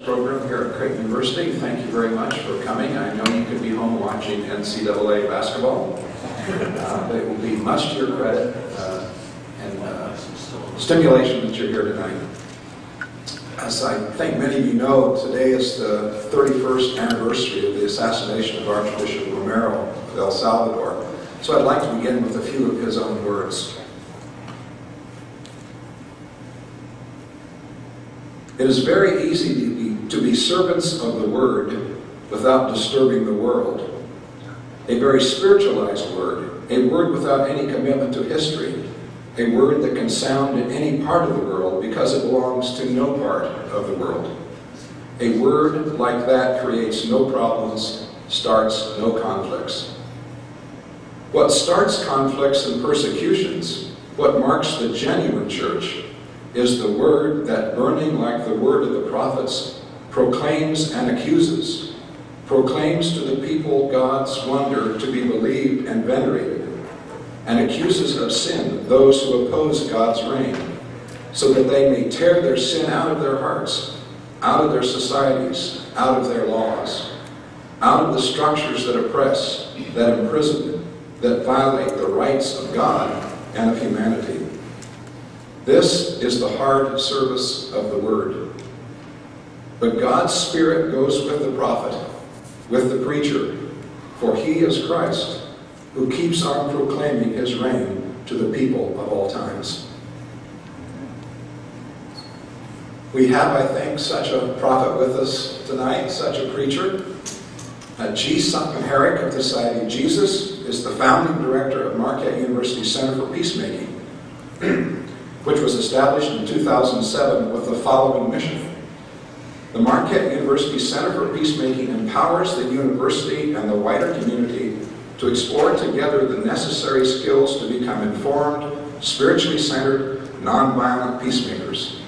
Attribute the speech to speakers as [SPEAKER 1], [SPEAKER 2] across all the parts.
[SPEAKER 1] Program here at Marquette University. Thank you very much for coming. I know you could be home watching NCAA basketball. But it will be much to your credit and stimulation that you're here tonight. As I think many of you know, today is the 31st anniversary of the assassination of Archbishop Romero of El Salvador. So I'd like to begin with a few of his own words. It is very easy to be servants of the Word without disturbing the world. A very spiritualized word, a word without any commitment to history, a word that can sound in any part of the world because it belongs to no part of the world. A word like that creates no problems, starts no conflicts. What starts conflicts and persecutions, what marks the genuine church, is the word that, burning like the word of the prophets, proclaims and accuses, proclaims to the people God's wonder to be believed and venerated, and accuses of sin those who oppose God's reign, so that they may tear their sin out of their hearts, out of their societies, out of their laws, out of the structures that oppress, that imprison, that violate the rights of God and of humanity. This is the hard service of the Word. But God's Spirit goes with the prophet, with the preacher, for he is Christ, who keeps on proclaiming his reign to the people of all times. We have, I think, such a prophet with us tonight, such a preacher. G. Harak of the Society of Jesus is the founding director of Marquette University Center for Peacemaking, which was established in 2007 with the following mission. The Marquette University Center for Peacemaking empowers the university and the wider community to explore together the necessary skills to become informed, spiritually centered, nonviolent peacemakers.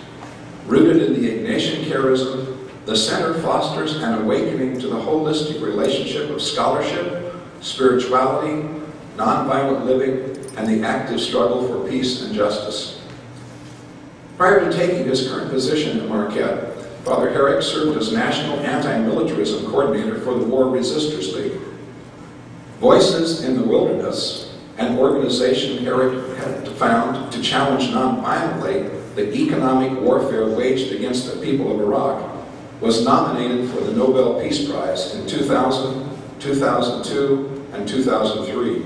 [SPEAKER 1] Rooted in the Ignatian charism, the center fosters an awakening to the holistic relationship of scholarship, spirituality, nonviolent living, and the active struggle for peace and justice. Prior to taking his current position at Marquette, Father Harak served as National Anti-Militarism Coordinator for the War Resisters League. Voices in the Wilderness, an organization Harak had found to challenge nonviolently the economic warfare waged against the people of Iraq, was nominated for the Nobel Peace Prize in 2000, 2002, and 2003.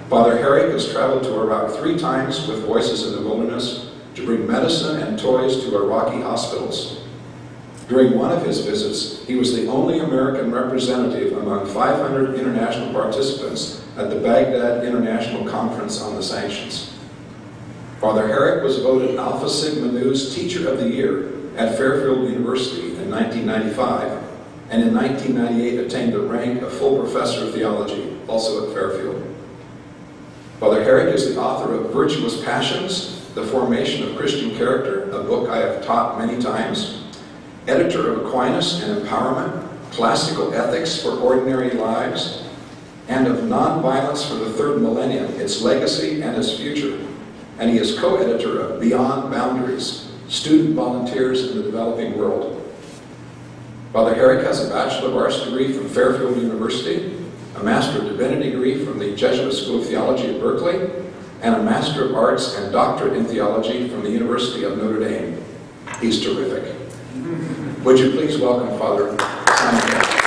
[SPEAKER 1] Father Harak has traveled to Iraq 3 times with Voices in the Wilderness to bring medicine and toys to Iraqi hospitals. During one of his visits, he was the only American representative among 500 international participants at the Baghdad International Conference on the Sanctions. Father Harak was voted Alpha Sigma Nu's Teacher of the Year at Fairfield University in 1995, and in 1998 attained the rank of full professor of theology, also at Fairfield. Father Harak is the author of Virtuous Passions, The Formation of Christian Character, a book I have taught many times, editor of Aquinas and Empowerment, Classical Ethics for Ordinary Lives, and of Nonviolence for the Third Millennium, Its Legacy and Its Future. And he is co-editor of Beyond Boundaries, Student Volunteers in the Developing World. Father Harak has a Bachelor of Arts degree from Fairfield University, a Master of Divinity degree from the Jesuit School of Theology at Berkeley, and a Master of Arts and Doctorate in Theology from the University of Notre Dame. He's terrific. Would you please welcome Father Simon Harak?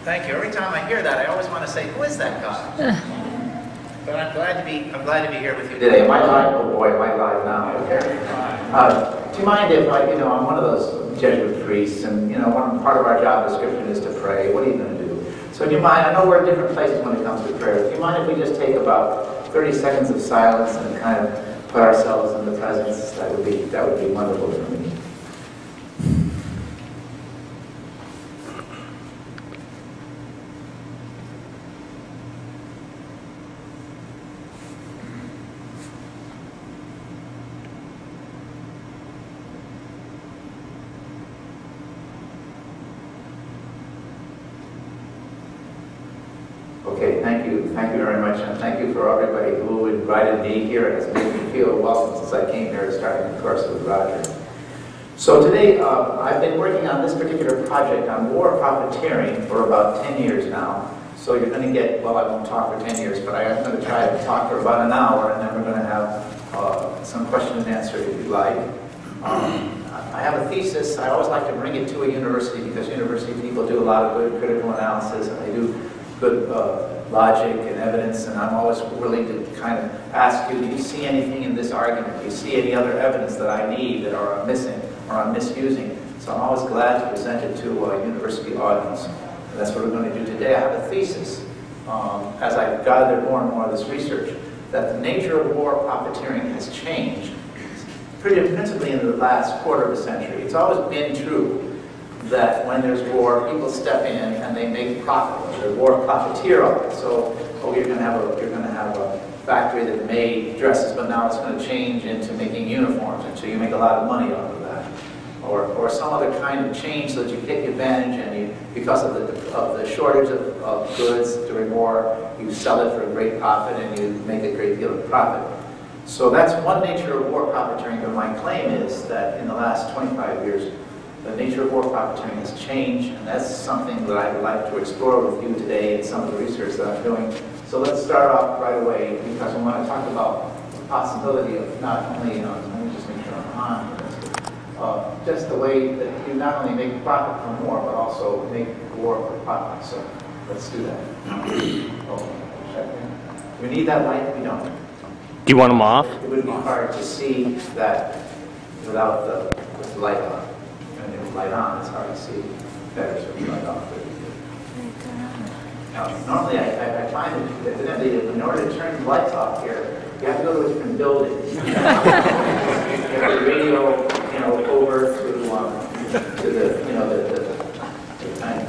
[SPEAKER 2] Thank you. Every time I hear that, I always want to say, "Who is that guy?" But I'm glad to be here with you today. Am I live? Oh boy, am I live now? Okay. Do you mind if I'm one of those Jesuit priests, and part of our job description is to pray. What are you going to do? So do you mind? I know we're in different places when it comes to prayer. Do you mind if we just take about 30 seconds of silence and kind of put ourselves in the presence? That would be wonderful for me. Okay, thank you Thank you very much, and thank you for everybody who invited me here. It has made me feel welcome since I came here starting the course with Roger. So today, I've been working on this particular project on war profiteering for about 10 years now. So you're going to get, well, I won't talk for 10 years, but I am going to try to talk for about an hour, and then we're going to have some question and answer if you'd like. I have a thesis. I always like to bring it to a university because university people do a lot of good critical analysis, and they do good logic and evidence, and I'm always willing to kind of ask you, do you see anything in this argument? Do you see any other evidence that I need that are missing or I'm misusing? So I'm always glad to present it to a university audience. And that's what we're going to do today. I have a thesis, as I've gathered more and more of this research, that the nature of war profiteering has changed principally in the last quarter of a century. It's always been true that when there's war, people step in and they make profit. They're war profiteer of it. So, oh, you're going to have a factory that made dresses, but now it's going to change into making uniforms, and so you make a lot of money off of that. Or some other kind of change so that you take advantage, and you, because of the shortage of goods during war, you sell it for a great profit and you make a great deal of profit. So that's one nature of war profiteering, but my claim is that in the last 25 years, the nature of war profiteering has changed, and that's something that I would like to explore with you today in some of the research that I'm doing. So let's start off right away, because I want to talk about the possibility of not only, let me just make sure I'm on this, just the way that you not only make profit from war, but also make war for profit. So let's do that. Do we need that light? We don't.
[SPEAKER 3] Do you want them off?
[SPEAKER 2] It would be hard to see that without the light on. And if the light on, it's hard to see better, so we light off. Now, normally I find that evidently in order to turn the lights off here, you have to go to a different building. You have the radio, over to the kind of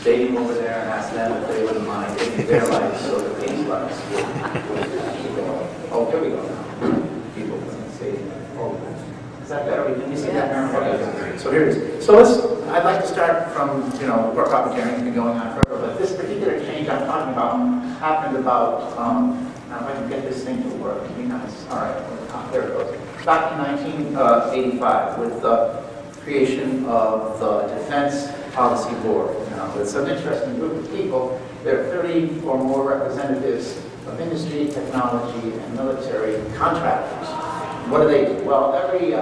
[SPEAKER 2] stadium over there and ask them if they wouldn't mind taking their lights so the Peace Prize would go. Oh, here we go. People can see. Oh, is that better? Can you see that? Okay. So here it is. So I'd like to start from, war profiteering has been going on forever, but this particular change I'm talking about happened about, now if I can get this thing to work, it'd be nice. All right, there it goes. Back in 1985 with the creation of the Defense Policy Board. Now, it's an interesting group of people. There are 30 or more representatives of industry, technology, and military contractors. What do they do? Well, every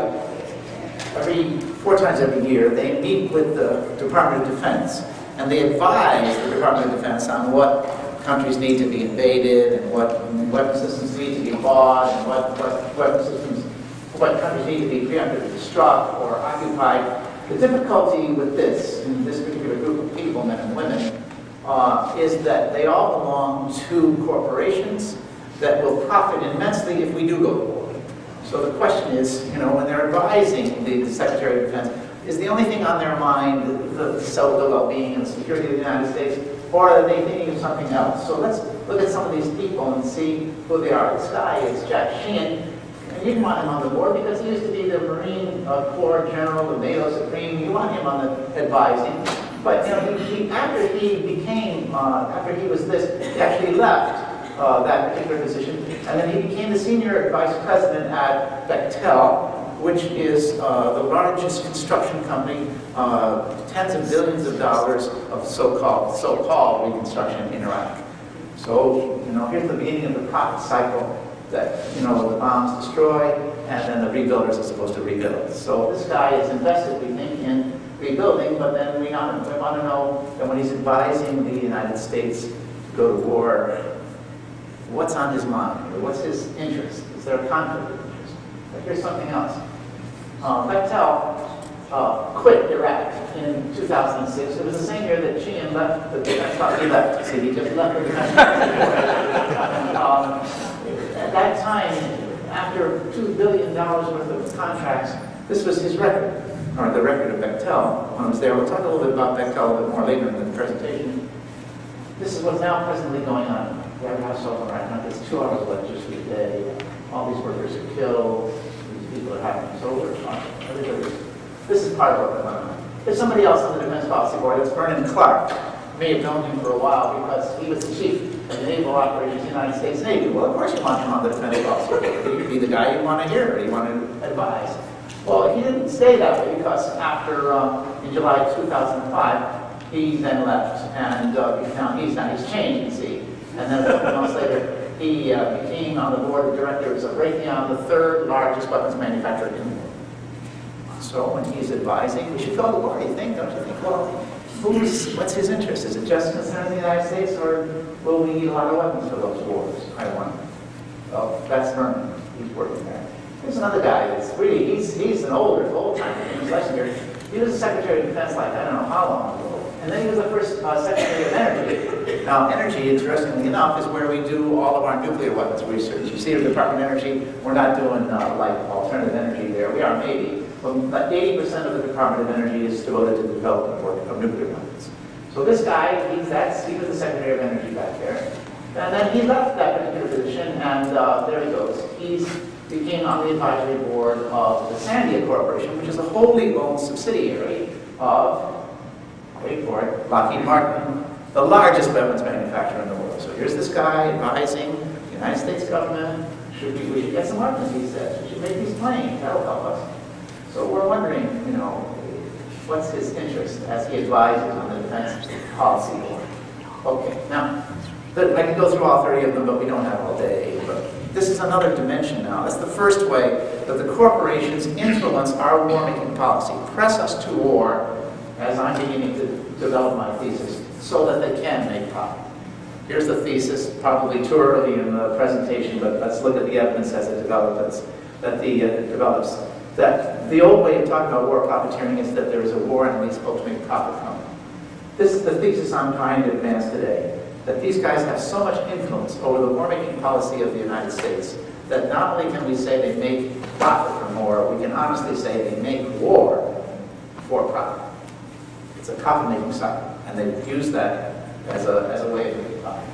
[SPEAKER 2] 4 times every year, they meet with the Department of Defense, and they advise the Department of Defense on what countries need to be invaded, and what weapon systems need to be bought, and what countries need to be preemptively struck or occupied. The difficulty with this, in this particular group of people, men and women, is that they all belong to corporations that will profit immensely if we do go to war. So the question is, when they're advising the Secretary of Defense, is the only thing on their mind the well-being and security of the United States, or are they thinking of something else? So let's look at some of these people and see who they are. This guy is Jack Sheehan, and you want him on the board because he used to be the Marine Corps General, the NATO Supreme. You want him on the advising. But after he was this, he actually left that particular position, and then he became the senior vice president at Bechtel, which is the largest construction company, tens of billions of dollars of so-called reconstruction in Iraq. So here's the beginning of the profit cycle that the bombs destroy, and then the rebuilders are supposed to rebuild. So this guy is invested, we think, in rebuilding, but then we want to know that when he's advising the United States to go to war, what's on his mind, or what's his interest? Is there a conflict of interest? But here's something else. Bechtel quit Iraq in 2006. It was the same year that Sheehan left the defense. He left. See, he just left the defense. At that time, after $2 billion worth of contracts, this was his record, or the record of Bechtel when I was there. We'll talk a little bit about Bechtel a little bit more later in the presentation. This is what's now presently going on. We have a house over right now. There's 2 hours of electricity a day. All these workers are killed. These people are having soldiers. This is part of what's going on. There's somebody else on the Defense Policy Board. It's Vernon Clark. You may have known him for a while because he was the chief naval operations in the United States Navy. Well, of course you want him on the defense policy board. He'd be the guy you want to hear, or you want to advise. Well, he didn't stay that way because after, in July 2005, he then left, and he's changed, you see. And then a couple months later, he became on the board of directors of Raytheon, the third largest weapons manufacturer in the world. So when he's advising, we should go to war, you think, don't you think? Well, what's his interest? Is it just concerning the United States, or will we need a lot of weapons for those wars? I wonder. Well, that's Vernon. He's working there. There's another guy that's really, he's an old-timer. He's legendary. He was the Secretary of Defense like, I don't know how long ago. And then he was the first Secretary of Energy. Now, energy, interestingly enough, is where we do all of our nuclear weapons research. You see, at the Department of Energy, we're not doing like alternative energy there. We are maybe. But 80% of the Department of Energy is devoted to the development work of nuclear weapons. So this guy, he was the Secretary of Energy back there. And then he left that particular position, and there he goes. He became on the advisory board of the Sandia Corporation, which is a wholly owned subsidiary of, wait for it, Lockheed Martin, the largest weapons manufacturer in the world. So here's this guy advising the United States government, we should get some weapons, he says. We should make these planes, that'll help us. So we're wondering, what's his interest as he advises on the defense policy board. Okay, now, I can go through all 30 of them, but we don't have all day. But this is another dimension now. That's the first way that the corporations influence our war-making policy, press us to war, as I'm beginning to develop my thesis, so that they can make profit. Here's the thesis, probably too early in the presentation, but let's look at the evidence as it develops. That the old way of talking about war profiteering is that there is a war and we're supposed to make profit from it. This is the thesis I'm trying to advance today. That these guys have so much influence over the war-making policy of the United States that not only can we say they make profit from war, we can honestly say they make war for profit. It's a profit-making cycle, and they use that as a way of making profit.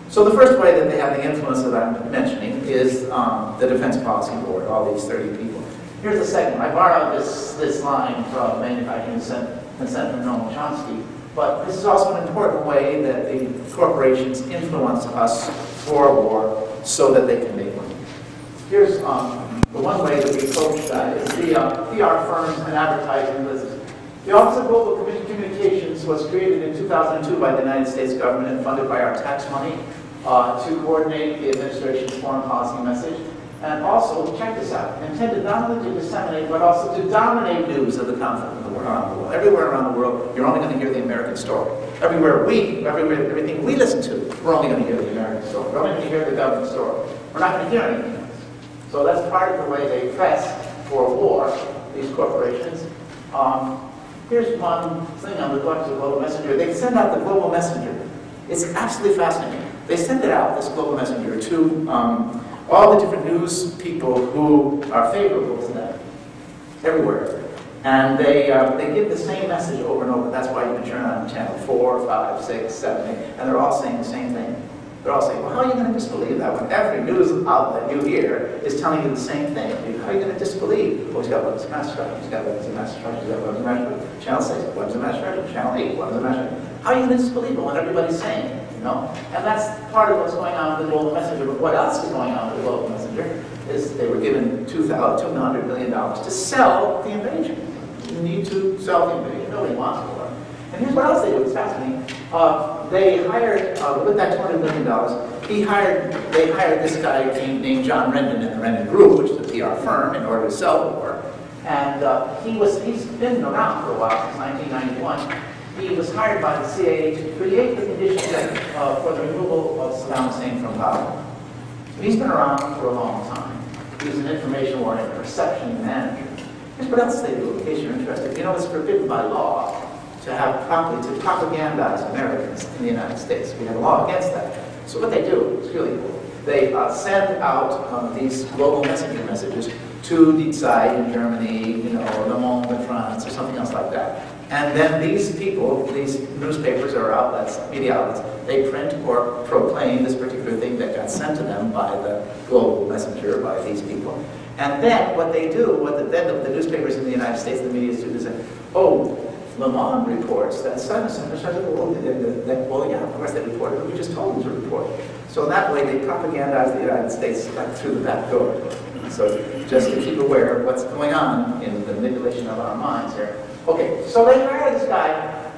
[SPEAKER 2] So the first way that they have the influence that I'm mentioning is the Defense Policy Board, all these 30 people. Here's the second. I borrowed this line from Manufacturing Consent from Noam Chomsky. But this is also an important way that the corporations influence us for war so that they can make money. Here's the one way that we approach that is the PR firms and advertising business. The Office of Global Communications was created in 2002 by the United States government and funded by our tax money to coordinate the administration's foreign policy message. And also, check this out, intended not only to disseminate, but also to dominate news of the conflict around the world. Everywhere around the world, you're only going to hear the American story. Everything we listen to, we're only going to hear the American story. We're only going to hear the government story. We're not going to hear anything else. So that's part of the way they press for war, these corporations. Here's one thing on the Global Messenger. They send out the Global Messenger. It's absolutely fascinating. They send it out, this Global Messenger, to all the different news people who are favorable to them, everywhere. And they give the same message over and over. That's why you can turn on channel 4, 5, 6, 7, 8, and they're all saying the same thing. They're all saying, well, how are you going to disbelieve that when every news outlet you hear is telling you the same thing? How are you going to disbelieve? Oh, he's got weapons of mass destruction, he's got weapons of mass destruction, he's got weapons of mass destruction. Channel 6, weapons of mass destruction. Channel 8, weapons of mass destruction. How are you going to disbelieve it when everybody's saying it? And that's part of what's going on with the Global Messenger. But what else is going on with the Global Messenger is they were given $200 million to sell the invasion. You need to sell the invasion. Nobody wants war. And here's what else they do. It's fascinating. They hired, with that $200 million, they hired this guy named John Rendon in the Rendon Group, which is a PR firm, in order to sell the war. And he's been around for a while, since 1991. He was hired by the CIA to create the conditions for the removal of Saddam Hussein from power. So he's been around for a long time. He's an information-oriented perception manager. Here's what else they do, in case you're interested. It's forbidden by law to propagandize Americans in the United States. We have a law against that. So what they do is really cool. They send out these global messenger messages to Die Zeit in Germany, Le Monde in France, or something else like that. And then these people, these newspapers or outlets, media outlets, they print or proclaim this particular thing that got sent to them by the global messenger, by these people. And then what they do, the newspapers in the United States, the media do, is say, oh, Le Monde reports that suddenly started, well, yeah, of course they reported, we just told them to report. So in that way, they propagandized the United States like through the back door. So just to keep aware of what's going on in the manipulation of our minds here. Okay, so they hired this guy,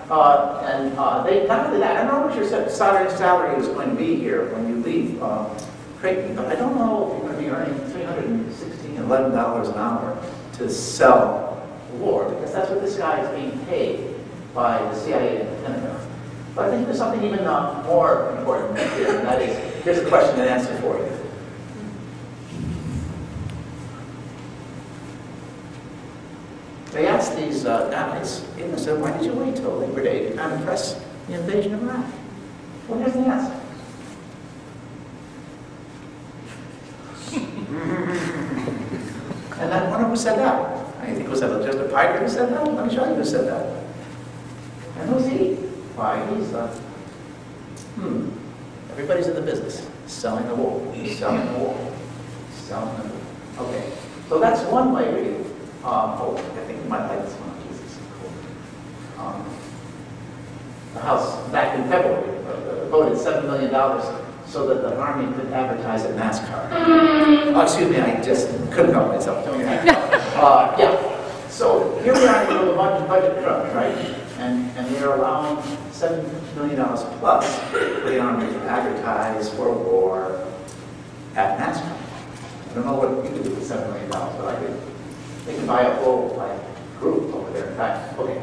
[SPEAKER 2] and they not only that, I don't know what your salary is going to be here when you leave Creighton, but I don't know if you're going to be earning $311 an hour to sell war, because that's what this guy is being paid by the CIA and the Pentagon. But I think there's something even more important here, and that is, here's a question and answer for you. They asked these guys, they said, why did you wait till Labor Day to kind of press the invasion of Iraq? Well, here's the answer. And then one of them said that. I think it was just a Piker who said that. Let me show you who said that. And who's he? Why, he's everybody's in the business. Selling the war. Selling the war. Selling the war. Okay. So that's one way we I think you might like this one. This is cool. The House, back in February, voted $7 million so that the Army could advertise at NASCAR. Oh, excuse me, I just couldn't help myself. Yeah. So here we are in the middle of a budget crunch, right? And they're allowing $7 million plus for the Army to advertise for war at NASCAR. I don't know what you could do with $7 million, but I could. They can buy a whole group over there. In fact, okay.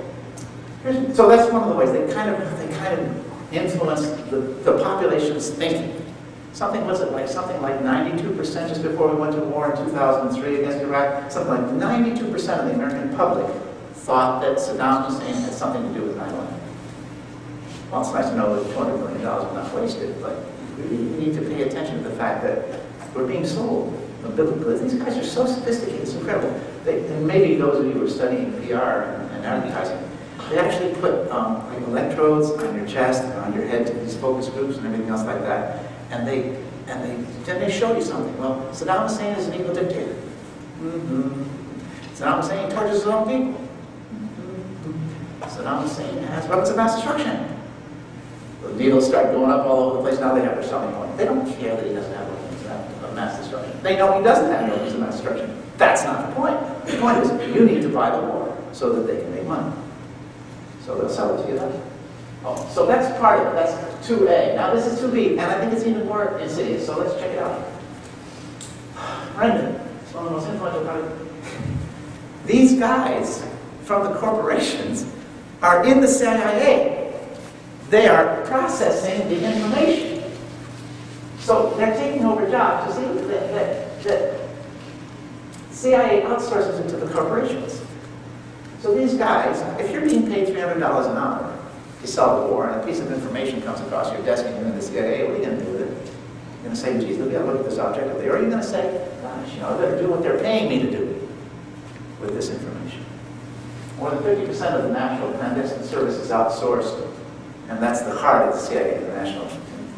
[SPEAKER 2] So that's one of the ways they kind of influence the population's thinking. Something like 92% just before we went to war in 2003 against Iraq. Something like 92% of the American public thought that Saddam Hussein had something to do with 9/11. Well, it's nice to know that $200 million was not wasted, but we really need to pay attention to the fact that we're being sold. These guys are so sophisticated, it's incredible. And maybe those of you who are studying PR and advertising, they actually put like electrodes on your chest and on your head to these focus groups and everything else like that. And then they show you something. Well, Saddam Hussein is an evil dictator. Saddam Hussein tortures his own people. Saddam Hussein has weapons of mass destruction. The needles start going up all over the place. Now they have their selling point. They don't care that he doesn't have weapons of mass destruction. They know he doesn't have weapons of mass destruction. That's not the point. The point is, you need to buy the war so that they can make money. So they'll sell it to you then. Oh, so that's part of it. That's 2A. Now this is 2B, and I think it's even more insidious, so let's check it out. Brendan, it's one of the most influential parties. These guys from the corporations are in the CIA. They are processing the information. So they're taking over jobs. You see that CIA outsources it to the corporations. So these guys, if you're being paid $300 an hour to sell the war, and a piece of information comes across your desk and you're in the CIA, what are you going to do with it? You're going to say, geez, look at this object over there. Or are you going to say, gosh, I better do what they're paying me to do with this information? More than 50% of the National Clandestine Service is outsourced, and that's the heart of the CIA, the National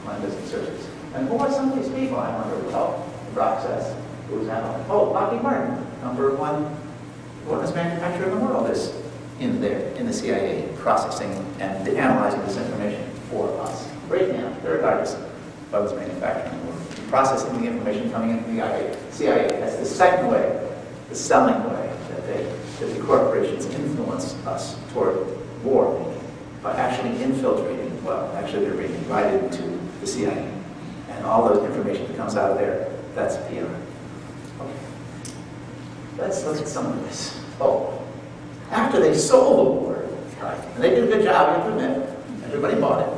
[SPEAKER 2] Clandestine Service. And who are some of these people? I wonder. Well, Brock says, who's that? Oh, Lockheed Martin, number one weapons manufacturer in the world, is in there, in the CIA, processing and analyzing this information for us. Raytheon, third largest weapons manufacturer in the world, processing the information coming into the CIA. That's the second way, the selling way, that the corporations influence us toward war making by actually infiltrating. Well, actually, they're being invited into the CIA, and all those information that comes out of there, that's PR. Okay. Let's look at some of this. Oh, after they sold the war, right, and they did a good job, you have to admit, everybody bought it.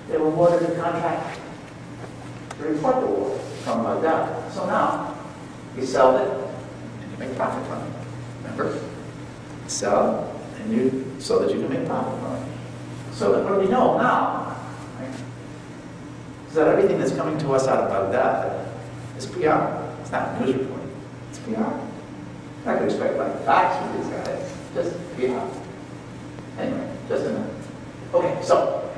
[SPEAKER 2] They were awarded a contract to report the war from Baghdad. So now, you sell it, and you make profit from it. Remember? Sell it, and so that you can make profit from it. So that what do we know now? Right? Is that everything that's coming to us out of Baghdad is PR. It's not news reporting. It's PR. I could expect like facts from these guys. Just PR. Anyway, just a minute. Okay, so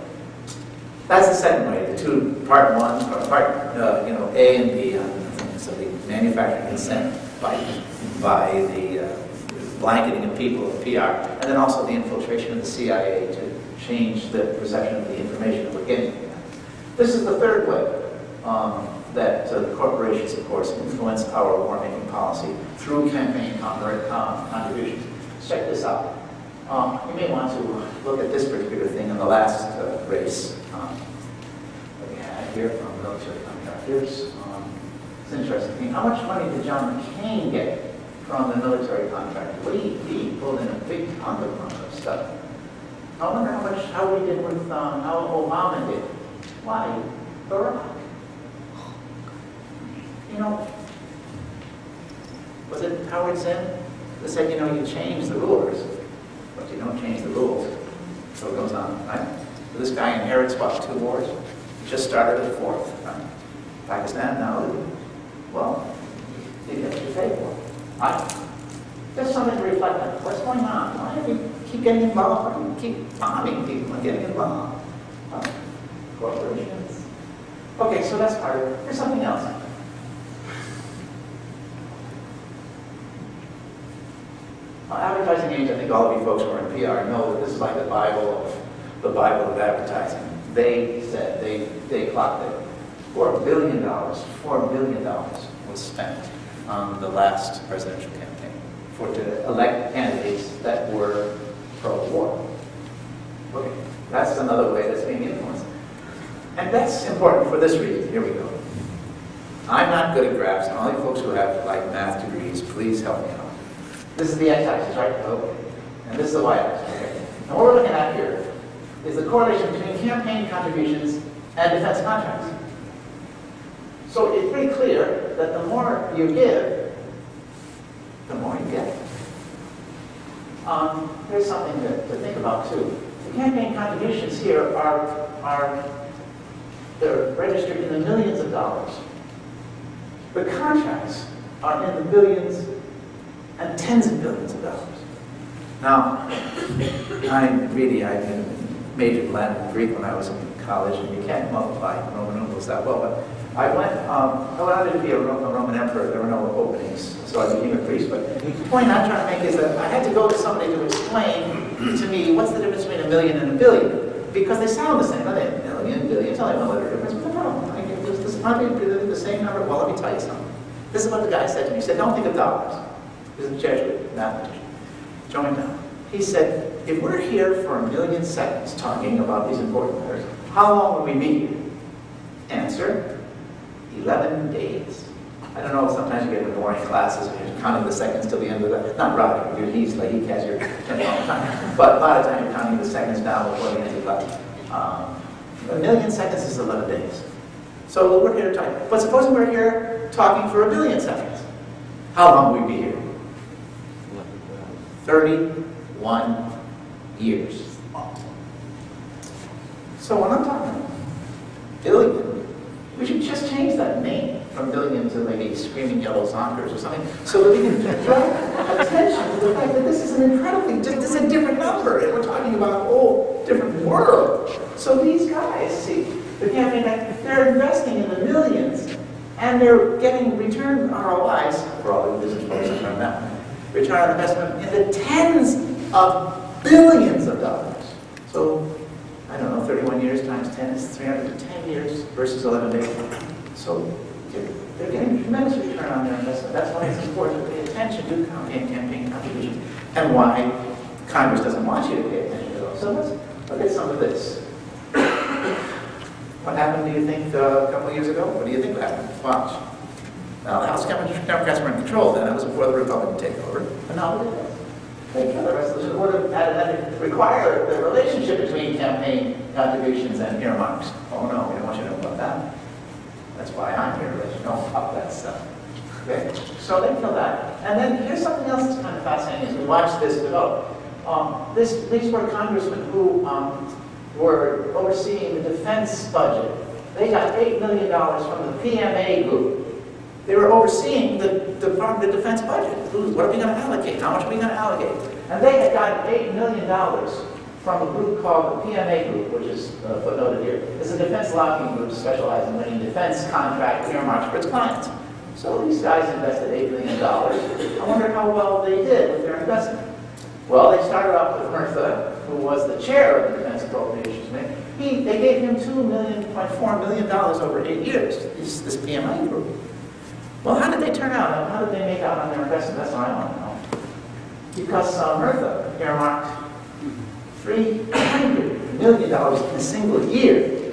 [SPEAKER 2] that's the second way. The two, part one, or part A and B. So the manufacturing consent by the blanketing of people of PR, and then also the infiltration of the CIA to change the perception of the information that we're getting. This is the third way that the corporations, of course, influence our war-making policy through campaign contributions. Check this out. You may want to look at this particular thing in the last race that we had here from military contractors. It's an interesting thing. How much money did John McCain get from the military contractor? Well, he pulled in a big ton of stuff. I wonder how we did with, how Obama did. Why? Barack. You know, was it Howard Zinn that said, you know, you change the rulers, but you don't change the rules. So it goes on, right? So this guy inherits, what, 2 wars? He just started a 4th, right? Pakistan now, well, you get what you pay for. Right? There's something to reflect on. What's going on? Why do we keep getting involved? Why do we keep bombing people and getting involved? Corporations. Okay, so that's part of it. There's something else. Advertising age, I think all of you folks who are in PR know that this is like the Bible of advertising. They said, they clocked it. $4 billion was spent on the last presidential campaign to elect candidates that were pro-war. Okay, that's another way that's being influenced. And that's important for this reason. Here we go. I'm not good at graphs, and all you folks who have like math degrees, please help me out. This is the x-axis, right? Okay. And this is the y-axis. Okay. And what we're looking at here is the correlation between campaign contributions and defense contracts. So it's pretty clear that the more you give, the more you get. Here's something to think about too. The campaign contributions here they're registered in the millions of dollars. The contracts are in the billions and tens of billions of dollars. Now, I majored in Latin and Greek when I was in college, and you can't multiply Roman numerals that well, but I wanted to be a Roman emperor. There were no openings, so I became a priest. But the point I'm trying to make is that I had to go to somebody to explain to me what's the difference between a million and a billion, because they sound the same. Don't they? Million, billion, it's only 1 letter difference. What's the problem? Aren't they the same number? Well, let me tell you something. This is what the guy said to me. He said, don't think of dollars. He's a Jesuit mathematician. Joined down. He said, if we're here for 1 million seconds talking about these important matters, how long will we be here? Answer, 11 days. I don't know, sometimes you get into boring classes and you're counting the seconds till the end of the, not Roger, he has your attention all the time. But a lot of time you're counting the seconds down before the end of the class. 1 million seconds is 11 days. So we're here talking. But supposing we're here talking for 1 billion seconds. How long will we be here? 31 years. So when I'm talking billion, we should just change that name from billion to maybe Screaming Yellow Zonkers or something, so that we can draw attention to the fact that this is an incredibly, this is a different number, and we're talking about a whole different world. So these guys, see, the campaign, they're investing in the millions, and they're getting return ROIs, for all the business folks on that, return on investment in the tens of billions of dollars. So, I don't know, 31 years times 10 is 310 years versus 11 days. So, they're getting tremendous return on their investment. That's why it's important to pay attention to campaign contributions, and why Congress doesn't want you to pay attention to those. So let's look at some of this. What happened, do you think, a couple of years ago? What do you think happened? Watch. Now, the House Democrats were in control then. That was before the Republican takeover. But now look at this. They kill the resolution would have had required the relationship between campaign contributions and earmarks. Oh no, we don't want you to know about that. That's why I'm here, to let you know about that stuff. Okay? So they kill that. And then here's something else that's kind of fascinating as we watch this develop. These were congressmen who were overseeing the defense budget. They got $8 million from the PMA group. They were overseeing the defense budget. What are we going to allocate? How much are we going to allocate? And they had gotten $8 million from a group called the PMA group, which is footnoted here. It's a defense lobbying group specializing in winning defense contract earmarks for its clients. So these guys invested $8 million. I wonder how well they did with their investment. Well, they started off with Murtha, who was the chair of the Defense Appropriations Committee. They gave him $2.4 million over 8 years, this PMI group. Well, how did they turn out? How did they make out on their investment? That's what I want to know. Because Murtha earmarked $300 million in a single year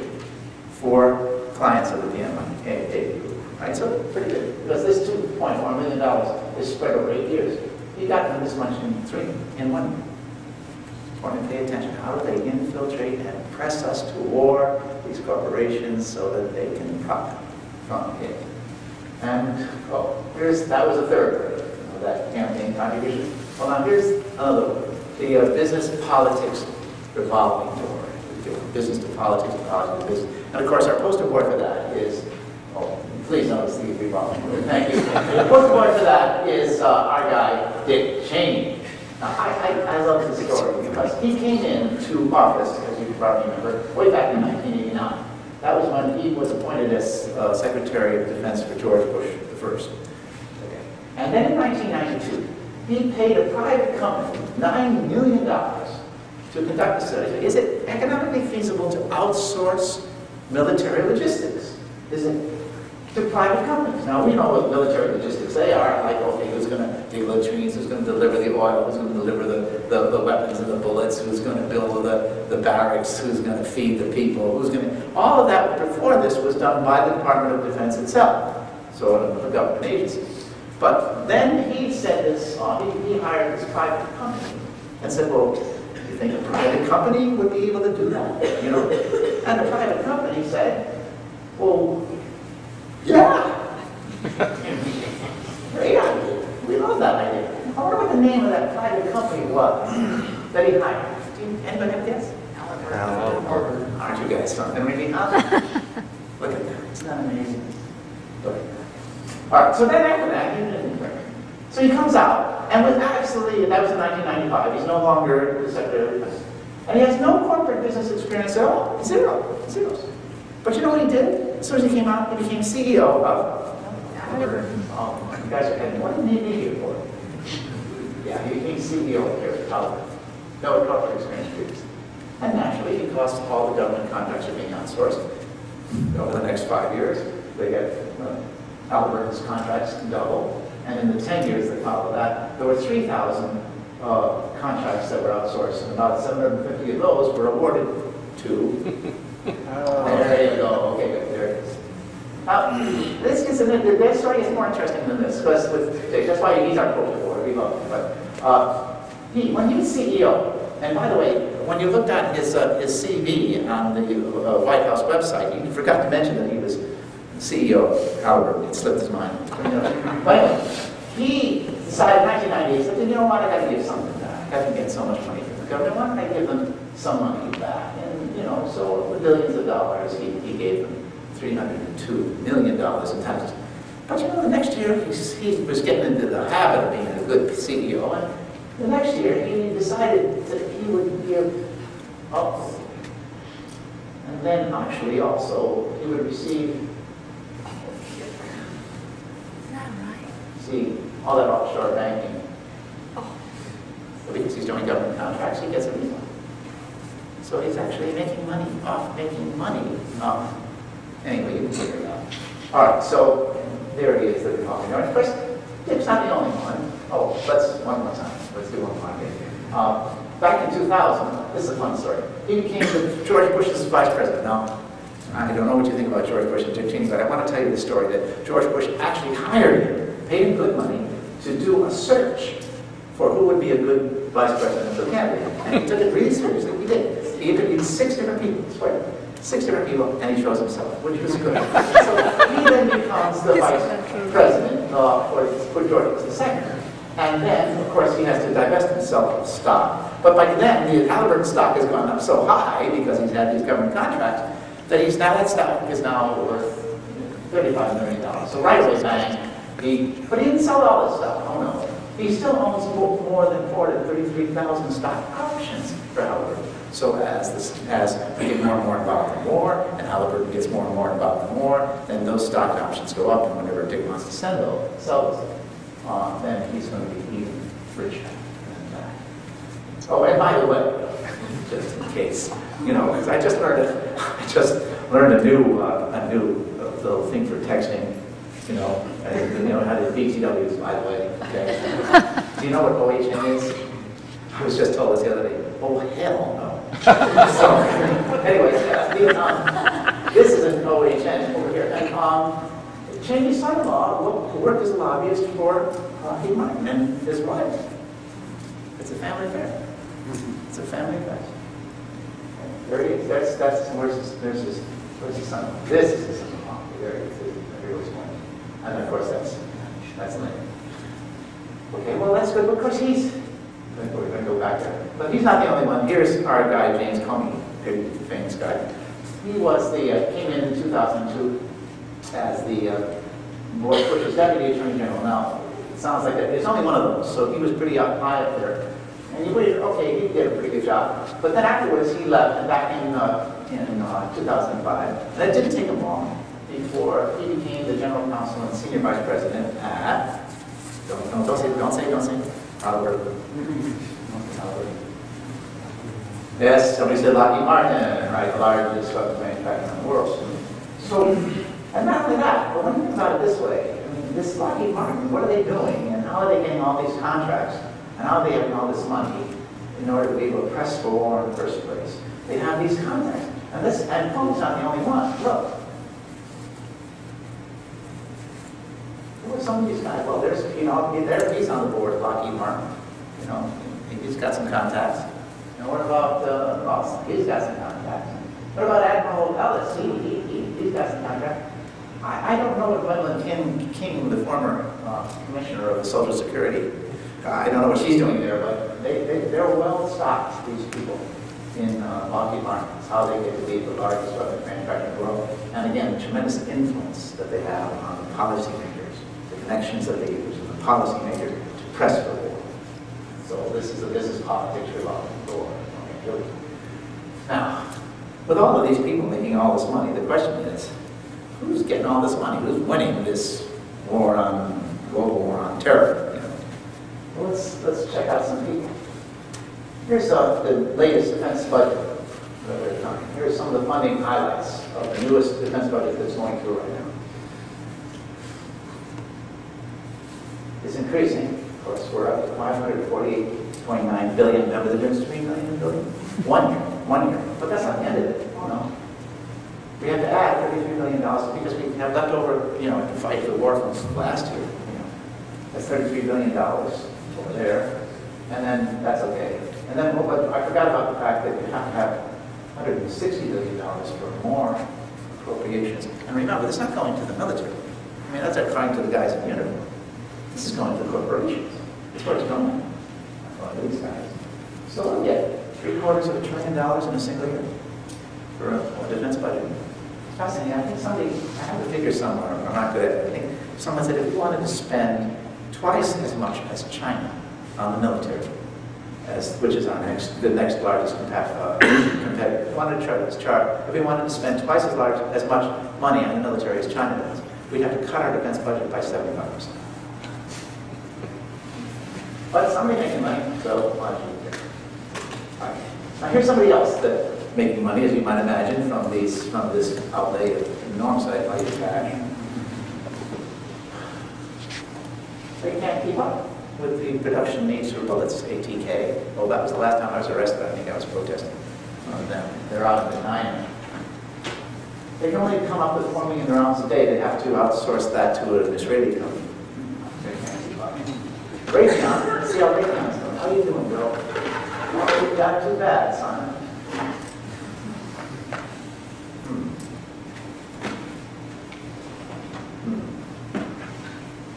[SPEAKER 2] for clients of the PMI group. Right? So pretty good. Because this $2.4 million is spread over 8 years. He got them this much in 1 year. Want to pay attention. How do they infiltrate and press us to war, these corporations, so that they can profit from it? And that was the third part of that campaign contribution. Well, now here's another one. The business politics revolving door. Business to politics, politics to business. And of course, our poster board for that is, please notice the revolving door. Thank you. The poster board for that is our guy, Dick Cheney. Now, I love this story because he came into office, as you probably remember, way back in 1989. That was when he was appointed as Secretary of Defense for George Bush I. Okay. And then in 1992, he paid a private company $9 million to conduct a study. Is it economically feasible to outsource military logistics? Is it to private companies? Now, we know what military logistics they are. Like, okay, who's going to dig latrines, who's going to deliver the oil, who's going to deliver the weapons and the bullets, who's going to build the barracks, who's going to feed the people, who's going to... All of that before this was done by the Department of Defense itself, so a government agency. But then he said this, he hired this private company and said, well, you think a private company would be able to do that? You know? And the private company said, well, yeah. Great idea. We love that idea. I wonder what the name of that private company was that he hired. Anybody have a guess? Halliburton. Aren't you guys something? Maybe not? Look at that. Isn't that amazing? Look at that. All right, so then after that, he didn't work. So he comes out, and with absolutely, that was in 1995, he's no longer the Secretary of Defense. And he has no corporate business experience at all. Zeros. But you know what he did? As soon as he came out, he became CEO of Halliburton. Oh, you guys are heading, what did he need here for? Yeah, he became CEO here at Halliburton. No corporate experience previously. And naturally, because all the government contracts are being outsourced, over the next 5 years, they get Halliburton's contracts double. And in the 10 years that followed that, there were 3,000 contracts that were outsourced, and about 750 of those were awarded to... There you go. Okay, good. There it is. Now, their story is more interesting than this, because that's why he's our poster board. We love him. But when he was CEO, and by the way, when you looked at his CV on the White House website, you forgot to mention that he was CEO of Halliburton. It slipped his mind. But he decided in 1998, he said, you know what, I got to give something back. I can get so much money from the government. Why don't I give them some money back? And, so the billions of dollars, he gave them $302 million in taxes. But the next year, he was getting into the habit of being a good CEO, and the next year, he decided that he would give up. And then, actually, also, he would receive...
[SPEAKER 3] Is that right?
[SPEAKER 2] See, all that offshore banking. Because he's doing government contracts, he gets a refund. So he's actually making money off making money off. Anyway, you can figure it out. All right, so there he is, the revolving door. Of course, Dick's not the only one. Oh, let's one more time. Let's do one more again. Back in 2000, this is a fun story. He became George Bush's vice president. Now, I don't know what you think about George Bush and Dick Cheney, but I want to tell you the story that George Bush actually hired him, paid him good money, to do a search for who would be a good vice presidential candidate. And he took it really seriously. He did. He interviewed 6 different people, 6 different people, and he chose himself, which was good. So he then becomes the vice president for George Bush II. And then, of course, he has to divest himself of stock. But by then, the Halliburton stock has gone up so high because he's had these government contracts that that stock is now worth $35 million. So right away, bang, but he didn't sell all this stuff. Oh no. He still owns more than 433,000 stock options for Halliburton. So as we get more and more involved in war, and Halliburton gets more and more involved in war, then those stock options go up, and whenever Dick wants to sell those, then he's going to be even richer. Oh, and by the way, just in case, because I just learned a new little thing for texting. How to BTWs, by the way. Okay. Do you know what OHN is? I was just told this the other day. Oh, hell no. So, anyways, this is an OHN over here. And Cheney's son-in-law worked as a lobbyist for Lockheed Martin and his wife. It's a family affair. It's a family affair. Where's his son? This is his son-in-law. There he is. There he was born. And of course, that's Lynn. Okay, well, that's good because we're going to go back there. But he's not the only one. Here's our guy, James Comey, big famous guy. He came in 2002 as the Bush's deputy attorney general. Now, it sounds like there's only one of those, so he was pretty high up there. And you waited, okay, he did a pretty good job. But then afterwards, he left, and back in 2005. And it didn't take him long before he became the general counsel and senior vice president at, don't say, Halliburton. Yes, somebody said Lockheed Martin, right, the largest weapons manufacturer in the world. So, and not only that, but when you think about it this way, this Lockheed Martin, what are they doing, and how are they getting all these contracts, and how are they having all this money in order to be able to press for war in the first place? They have these contracts, and Comey's not the only one. Look. Who are some of these guys? Well, he's on the board of Lockheed Martin. He's got some contacts. And what about Ross? He's got some contacts. What about Admiral Ellis? He's got some contacts. I don't know what Gwendolyn King, the former commissioner of the Social Security, I don't know what she's doing there, but they're well stocked, these people, in Lockheed Martin. It's how they get to be the largest weapons manufacturer in the world. And again, the tremendous influence that they have on the policymakers, the connections that they use with the policymakers to press for war. So this is politics related to war. Okay, now, with all of these people making all this money, the question is, who's getting all this money? Who's winning this global war on terror? Well, let's check out some people. Here's the latest defense budget. Here's some of the funding highlights of the newest defense budget that's going through right now. It's increasing. Of course, we're up to $548.9 billion. Remember the difference between million and billion? 1 year. But that's not the end of it. We have to add $33 million because we have left over, to fight for the war from last year. That's $33 billion over there, and then that's okay. And then I forgot about the fact that you have to have $160 billion for more appropriations. And remember, this is not going to the military. That's going to the guys in uniform. This is going to the corporations. That's where it's going. That's one of these guys. So we'll get $750 billion in a single year for a defense budget. It's fascinating. I think I have a figure somewhere, I'm not good at it. I think someone said if we wanted to spend twice as much as China on the military, which is the next largest competitor. If we wanted to chart this chart, if we wanted to spend twice as much money on the military as China does, we'd have to cut our defense budget by 75%. But somebody making money, so why don't you? Right. Now here's somebody else that's making money, as you might imagine, from this outlay of enormous value of cash. They can't keep up with the production needs for bullets, ATK. Well, that was the last time I was arrested. I think I was protesting on them. They're out of the 9. They can only come up with 4 million rounds a day. They have to outsource that to an Israeli company. They can't keep up. Raytheon, let's see how Raytheon's doing. How are you doing, Bill? Well, you've got too bad, son.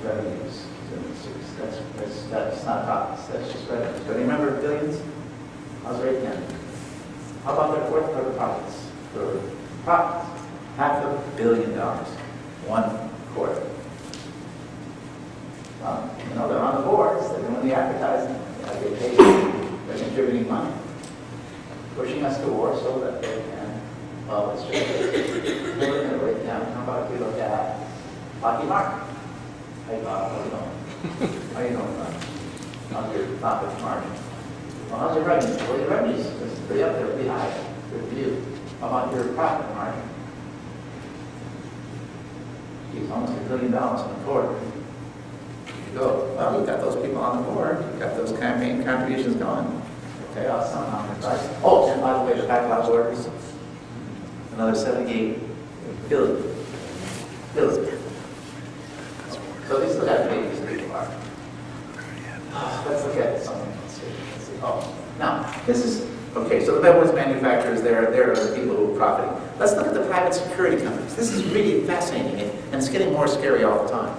[SPEAKER 2] Revenues. That's not profits, that's just revenues. But remember billions? How's Raytheon? How about their fourth quarter profits? For profits, $500 million, 1 quarter. Well, they're on the boards, they're doing the advertising, they get paid, they're contributing money. pushing us to war so that they can, well, let's just right now. How about if we look at Lockheed Martin? Hey, Bob, how you doing? How you doing, Bob? How's your profit margin? Well, how's your revenue? Well, your revenue is pretty up there, pretty high. Good for you. How about your profit margin? Geez, almost $1 billion on the board. There you go. Well, you've got those people on the board. You've got those campaign contributions going. Okay, I'll sum on the price. Oh, and by the way, the backlog orders, another 78 billion. So these look at maybe people are. Let's look at something. Let's see. Oh, now this is okay. So the weapons manufacturers, they're the people who are profiting. Let's look at the private security companies. This is really fascinating, and it's getting more scary all the time.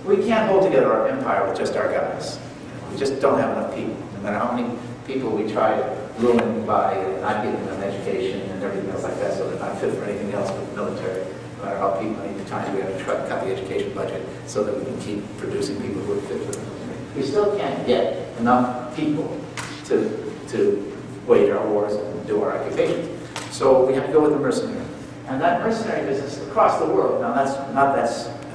[SPEAKER 2] We can't hold together our empire with just our guys. We just don't have enough people. No matter how many people we try to ruin by not giving them education and everything else like that, so they're not fit for anything else but the military. No matter how many times we have to try to cut the education budget so that we can keep producing people who are fit for the military. We still can't get enough people to wage our wars and do our occupations. So we have to go with the mercenary. And that mercenary business across the world, now that's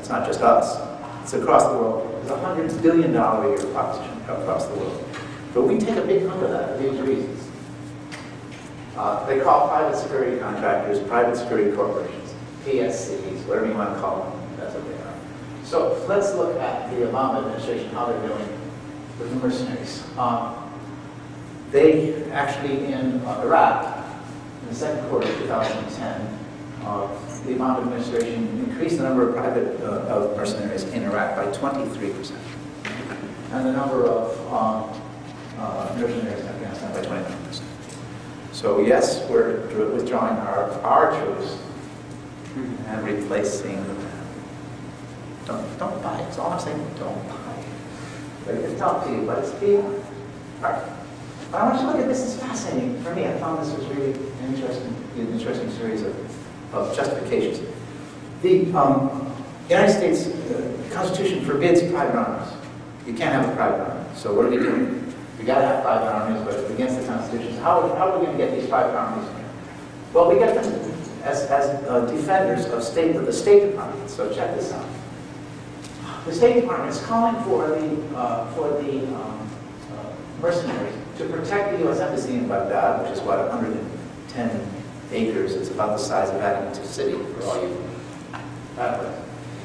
[SPEAKER 2] not just us, it's across the world. It's a $100 billion a year proposition across the world. But we take a big hunk of that for these reasons. They call private security contractors private security corporations, PSCs, whatever you want to call them, that's what they are. So let's look at the Obama administration, how they're doing with the mercenaries. They actually, in Iraq, in the second quarter of 2010, the Obama administration increased the number of private mercenaries in Iraq by 23%. And the number of mercenaries in Afghanistan by 29%. So yes, we're withdrawing our troops and replacing them. Don't buy it. That's all I'm saying. Don't buy it. It's tough to you, but it's being hard. But I want you to look at this. It's fascinating for me. I found this was really an interesting series of justifications. The United States Constitution forbids private armies. You can't have a private army. So what are we doing? We got to have private armies, but it's against the Constitution. So how are we going to get these private armies? Well, we get them as defenders of the State Department. So check this out. The State Department is calling for the mercenaries to protect the U.S. Embassy in Baghdad, which is what, 110 acres. It's about the size of Vatican City for all you Catholics.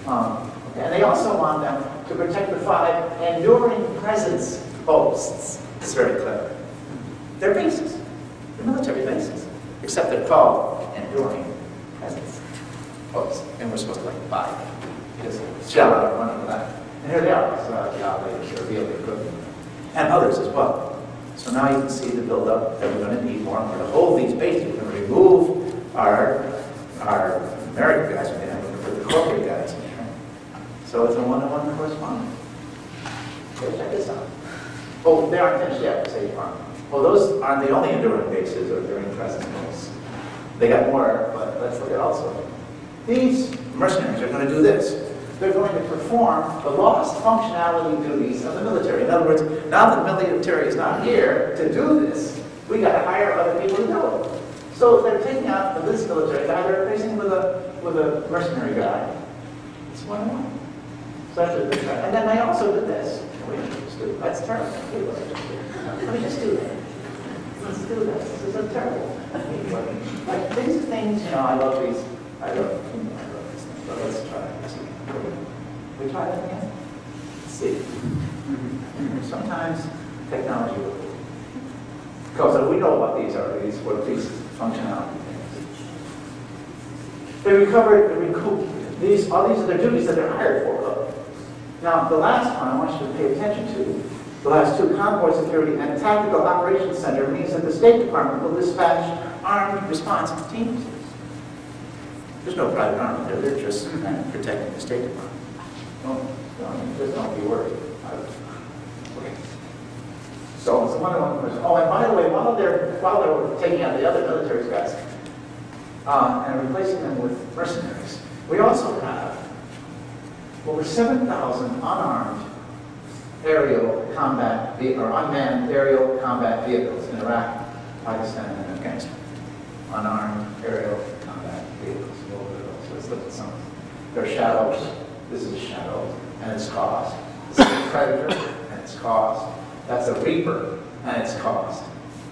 [SPEAKER 2] Okay. And they also want them to protect the 5 enduring presence posts. It's very clever. They're bases. They're military bases. Except they're called enduring presence posts. And we're supposed to buy them. Just shell out our money for that. And here they are. So the operators reveal the equipment. And others as well. So now you can see the buildup that we're going to need more. We're going to hold these bases. We're going to remove our American guys. We're going to put the corporate guys in here. So it's a one-to-one correspondence. Okay, check this out. Oh, they aren't finished yet, the State Department. Well, those aren't the only enduring bases or enduring presence posts. They got more, but let's look at also. These mercenaries are going to do this. They're going to perform the lost functionality duties of the military. In other words, now that the military is not here to do this, we got to hire other people to do it. So they're taking out this military guy, they're replacing with a mercenary guy. It's one-on-one. So that's what they're trying. And then they also did this. That's terrible. Let me just do that. Let's do this. This is so terrible. Like these things, I love these. I love these things. But let's try it. We try that again? Let's see. Sometimes technology will do. Because we know what these are. What these functionality things. They recoup. All these are the duties that they're hired for. Now, the last one I want you to pay attention to, the last two, convoy security and tactical operations center, means that the State Department will dispatch armed response teams. There's no private army there. They're just protecting the State Department. Just don't be worried. Okay. So it's a one-on-one person. Oh, and by the way, while they're taking out the other military guys and replacing them with mercenaries, we also have over 7,000 unarmed aerial combat or unmanned aerial combat vehicles in Iraq Pakistan and Afghanistan. Unarmed aerial combat vehicles. So let's look at some. There are shadows. This is a shadow and its cost. This is a predator and its cost. That's a reaper and its cost.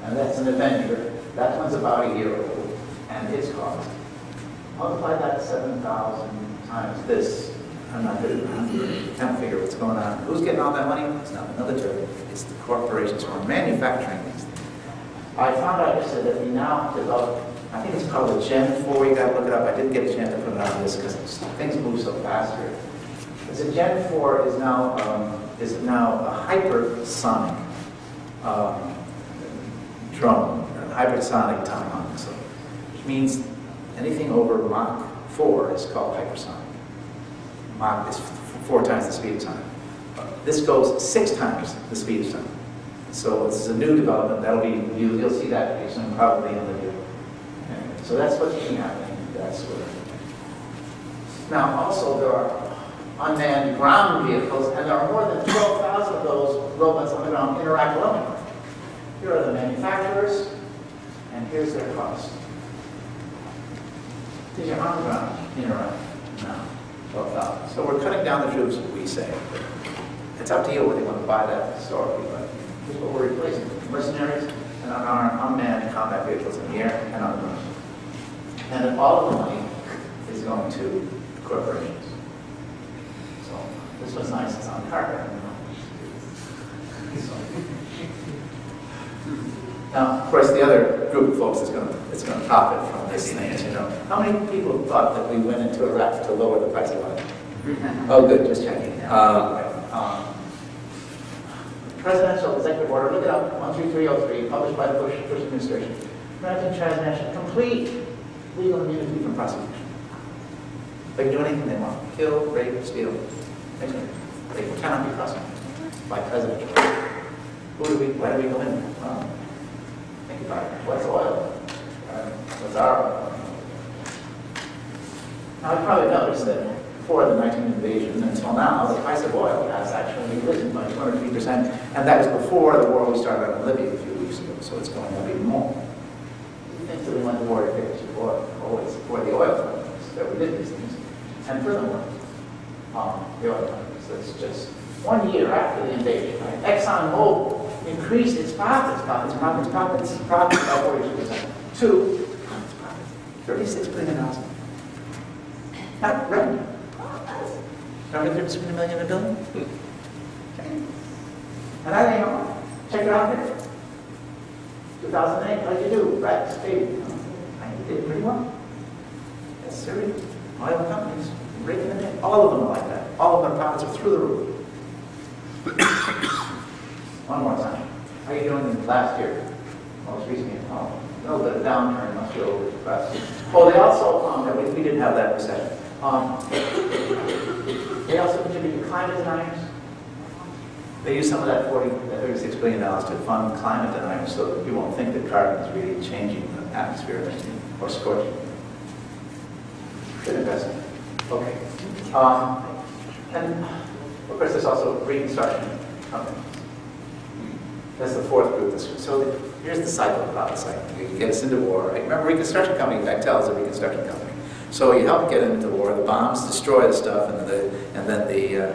[SPEAKER 2] And that's an avenger. That one's about a year old and its cost. Multiply that 7,000 times this. I'm not good at math. You can't figure what's going on. Who's getting all that money? It's not the military. It's the corporations who are manufacturing these things. I found out yesterday that we now develop, I think it's called a Gen 4. You got to look it up. I didn't get a chance to put it on this because things move so fast here. It's a Gen 4 is now a hypersonic drone, a hypersonic tomahawk. So, which means anything over Mach 4 is called hypersonic. Mach is 4 times the speed of sound. This goes 6 times the speed of sound. So this is a new development. That'll be you'll see that pretty soon, probably in the video. Anyway, so that's what's been happening. That's what. Now also there are unmanned ground vehicles, and there are more than 12,000 of those robots on the ground interact well. Here are the manufacturers, and here's their cost. These are on the ground interact now. 12,000. So we're cutting down the troops, we say. It's up to you whether you want to buy that historically, but here's what we're replacing. Mercenaries and unmanned combat vehicles in the air and on the ground. And then all of the money is going to corporations. So this was nice, it's on carpet. Now, of course, the other group of folks is going to profit from this thing, as you know. How many people thought that we went into Iraq to lower the price of oil? Oh, good, just checking. Presidential executive order, look it up, 13303, published by the Bush administration. American transnational, complete legal immunity from prosecution. They can do anything they want. Kill, rape, steal. They cannot be prosecuted by presidential order. Why do we go in there? Well, think about it. What's oil? What's our oil? Now, you probably noticed that before the 19 invasion until now, the price of oil has actually risen by 203%, and that was before the war we started on in Libya a few weeks ago, so it's going up even more. You think that we went to war to get cheap oil? Oh, it's for the oil companies that we did these things. And furthermore, the oil companies, that's just 1 year after the invasion, right? ExxonMobil increased its profits by 42% to $36 billion. Not revenue. Remember the difference between $1 million and $1 billion? Okay. And that ain't all. Check it out here. 2008, how'd you do? Right, state. I did pretty well. That's serious. Oil companies, raking them in. All of them are like that. All of their profits are through the roof. One more time. How are you doing last year? Most recently, a little bit of downturn, must be over depressed. Oh, they also found that we didn't have that recession. They also contributed to climate deniers. They used some of that $36 billion to fund climate deniers so that you won't think that carbon is really changing the atmosphere or scorching. Good investment. Okay. And of course, there's also reconstruction companies. That's the fourth group. So here's the cycle about the cycle. You get us into war. Right? Remember, reconstruction company, Bechtel is a reconstruction company. So you help get them into war. The bombs destroy the stuff, and then the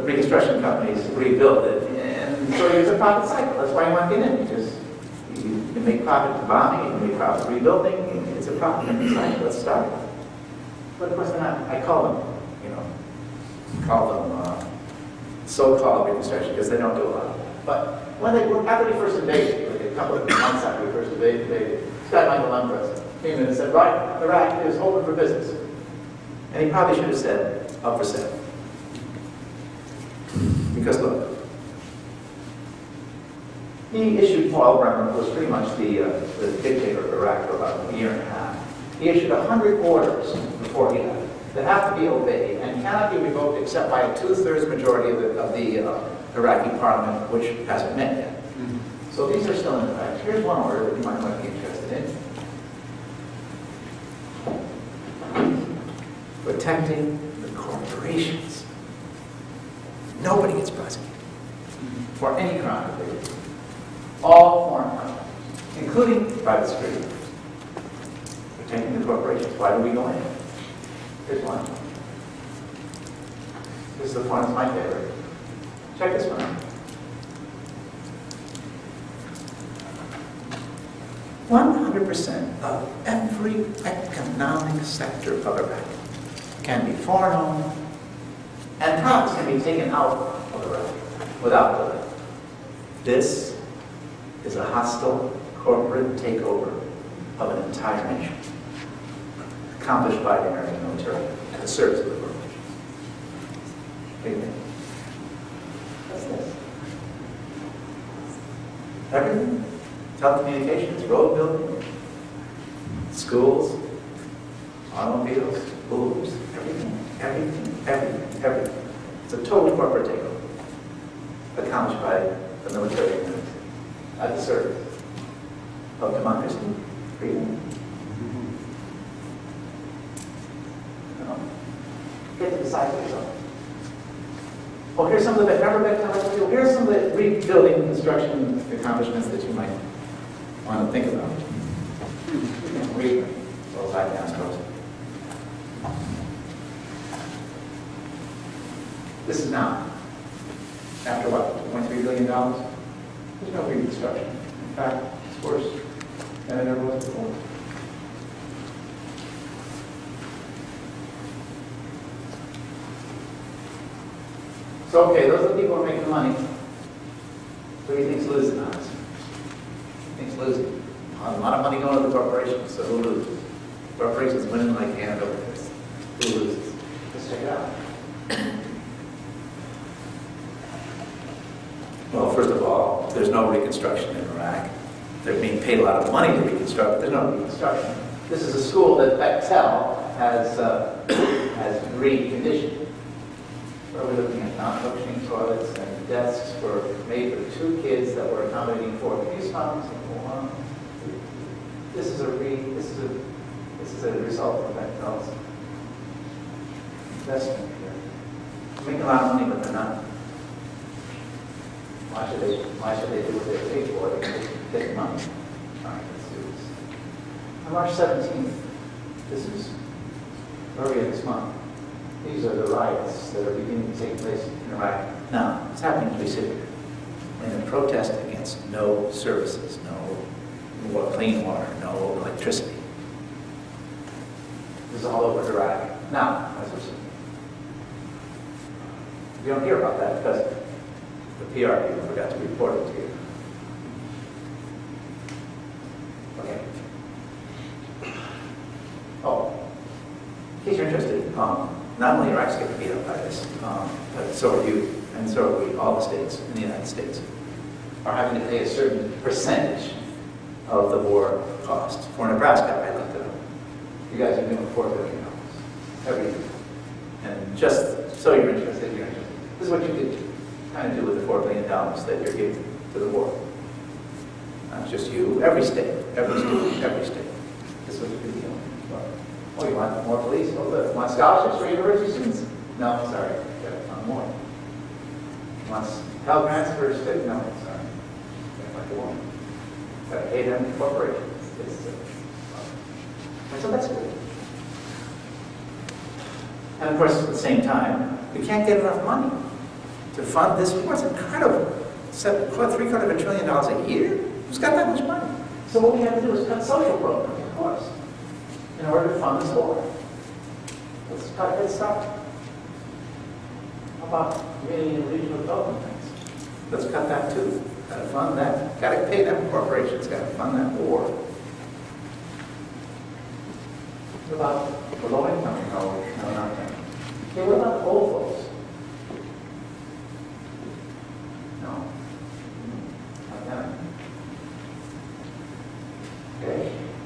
[SPEAKER 2] reconstruction companies rebuild it. And so it's a profit cycle. That's why you want to get in, because you can make profit from bombing, you can make profit rebuilding. It's a profit cycle. Let's start. But of course, they're not. I call them, so-called reconstruction because they don't do a lot. But when after they first invaded, like a couple of months after we first invaded, this guy Michael Lempress came in and said, right, Iraq is open for business. And he probably should have said, up for sale. Because look, he issued Paul Bremer, who was pretty much the dictator of Iraq for about a year and a half. He issued 100 orders before he left that have to be obeyed and cannot be revoked except by a 2/3 majority of the Iraqi parliament, which hasn't met yet. So these are still in effect. Here's one order that you might be interested in. Protecting the corporations. Nobody gets prosecuted for any crime that they do. All foreign companies. including private security. Protecting the corporations. Why do we go in? Here's one. This is the one that's my favorite. Check this one out. 100% of every economic sector of Iraq can be foreign-owned, and profits can be taken out of Iraq without delay. This is a hostile corporate takeover of an entire nation, accomplished by the American military at the service of the corporation. What do you think? What's this? Everything. Telecommunications, road building, schools, automobiles, schools, everything. It's a total corporate takeover, accomplished by the military at the service of democracy, freedom. Get to decide for yourself. Well, here's some of the here's some of the rebuilding construction accomplishments that you might want to think about. You can read those I can, I suppose. This is now, after what, $2.3 billion? There's no reconstruction. In fact, it's worse than it ever was before. So, okay, those are the people who are making the money. Who do you think's losing on this? Who think's losing? A lot of money going to the corporations, so who loses? Corporations winning like hand over fist. Who loses? Let's check it out. Well, first of all, there's no reconstruction in Iraq. They're being paid a lot of money to reconstruct, but there's no reconstruction. This is a school that Bechtel has reconditioned. Where we're looking at non-functioning toilets and desks were made for 2 kids that were accommodating 4. Can you smile and say, "One"? This is a result of Bechtel's investment here. They're making a lot of money, but they're not. Why should they do what they're paid for? They can get money. All right, let's do this. On March 17th, this is earlier this month. These are the riots that are beginning to take place in Iraq. Now, it's happening as we sit here in a protest against no services, no clean water, no electricity. This is all over Iraq. Now, as we're sitting. You don't hear about that because the PR people forgot to report it to you. Okay. Oh, in case you're interested, not only Iraq's getting beat up by this, but so are you, and so are we, all the states in the United States are having to pay a certain percentage of the war cost. For Nebraska, I looked it up. You guys are doing $4 billion every year. And just so you're interested, this is what you could kind of do with the $4 billion that you're giving to the war. Not just you, every state, every state. This is what you could be doing. Oh, you want more police? Oh, good. Want scholarships for university students? No, sorry. You got more. Want Pell Grants for students? No, sorry. Like the woman. Got to pay them corporations. And so that's good. And of course, at the same time, we can't get enough money to fund this war. It's incredible. $750 billion a year? Who's got that much money? So what we have to do is cut social programs, of course, in order to fund this war. Let's cut head start. How about community and regional development things? Let's cut that too. Got to fund that. Got to pay them corporations. Got to fund that war. What about the low income? No, not them. Okay, what about the old folks? No. Not them. Okay.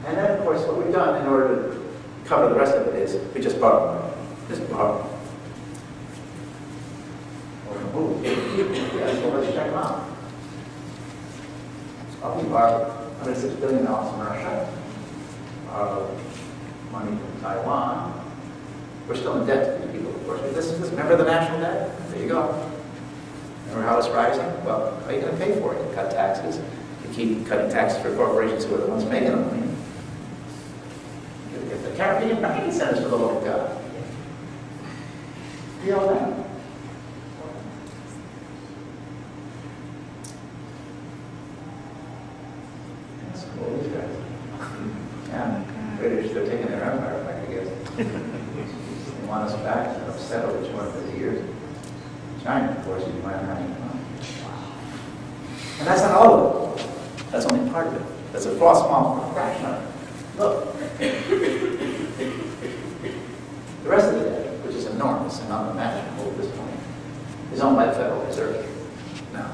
[SPEAKER 2] And then, of course, what we've done in order to cover the rest of it is we just borrow money. Just borrow. Yeah, so let's check them out. So we borrowed $106 billion from Russia. Money from Taiwan. We're still in debt to these people, of course. Remember the national debt? There you go. Remember how it's rising? Well, how are you going to pay for it? You cut taxes, to keep cutting taxes for corporations who are the ones making them. I mean, if the Caribbean banking centers for the love of God. Feel that? That's cool, these guys. Yeah, British, they're taking their empire back, I guess. They want us back, they're upset over 250 years. China, of course, you might have any. And that's not all of it. That's only part of it. That's a small fraction of it. Look. The rest of the debt, which is enormous and unimaginable at this point, is owned by the Federal Reserve. Now,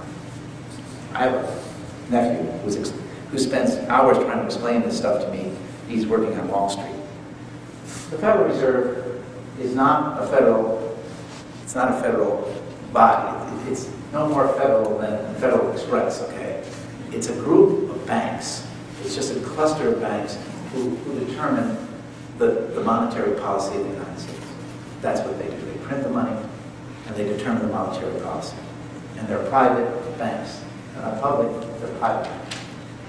[SPEAKER 2] I have a nephew who spends hours trying to explain this stuff to me. He's working on Wall Street. The Federal Reserve is not a federal, it's not a federal body. It's no more federal than Federal Express, okay? It's a group of banks. It's just a cluster of banks who determine the monetary policy of the United States. That's what they do. They print the money and they determine the monetary policy. And they're private banks. They're not public, they're private.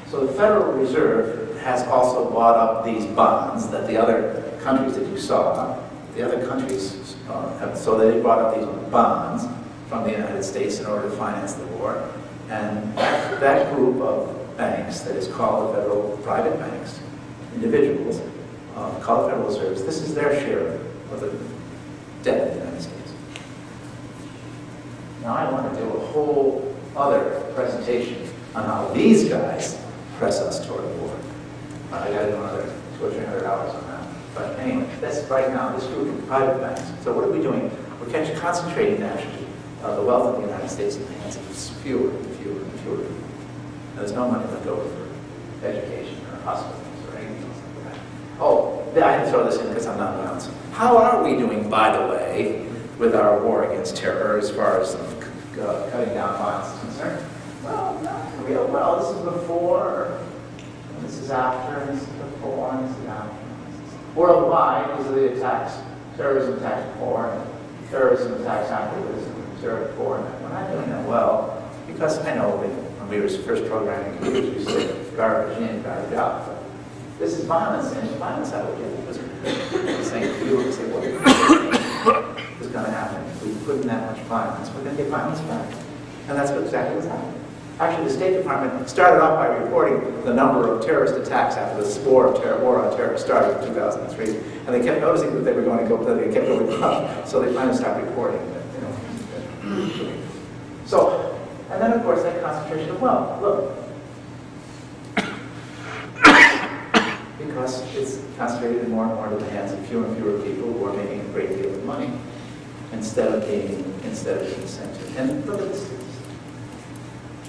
[SPEAKER 2] So the Federal Reserve has also bought up these bonds that the other countries that you saw, the other countries have, so they bought up these bonds from the United States in order to finance the war. And that group of banks that is called the federal private banks, individuals, called the Federal Reserves, this is their share of the debt of the United States. Now I want to do a whole other presentation on how these guys press us toward war. I got to do another 200 or 300 hours on that. But anyway, that's right now, this group of private banks. So what are we doing? We're concentrating actually the wealth of the United States in the hands of fewer and fewer and fewer people. There's no money left over for education or hospitals or anything else like that. Oh, I had to throw this in because I'm not announced. How are we doing, by the way, with our war against terror as far as cutting down violence is concerned? Well, not real well. This is before, and this is after, and this is before, and this is after. Worldwide, these are the attacks. Terrorism attacks before, and terrorism attacks afterwards, and terror before. And we're not doing that well, because I know when we were first programming computers, we said garbage in, garbage out. But this is violence, and violence out again. Because we're saying to you, we say, what is going to happen if we put in that much violence? We're going to get violence back. And that's exactly what's happening. Actually, the State Department started off by reporting the number of terrorist attacks after the war on terror started in 2003, and they kept noticing that they were going to go, that they kept going up, so they finally stopped reporting it. So, and then of course that concentration of wealth. Look, because it's concentrated more and more into the hands of fewer and fewer people who are making a great deal of money instead of being sent to. And look at this.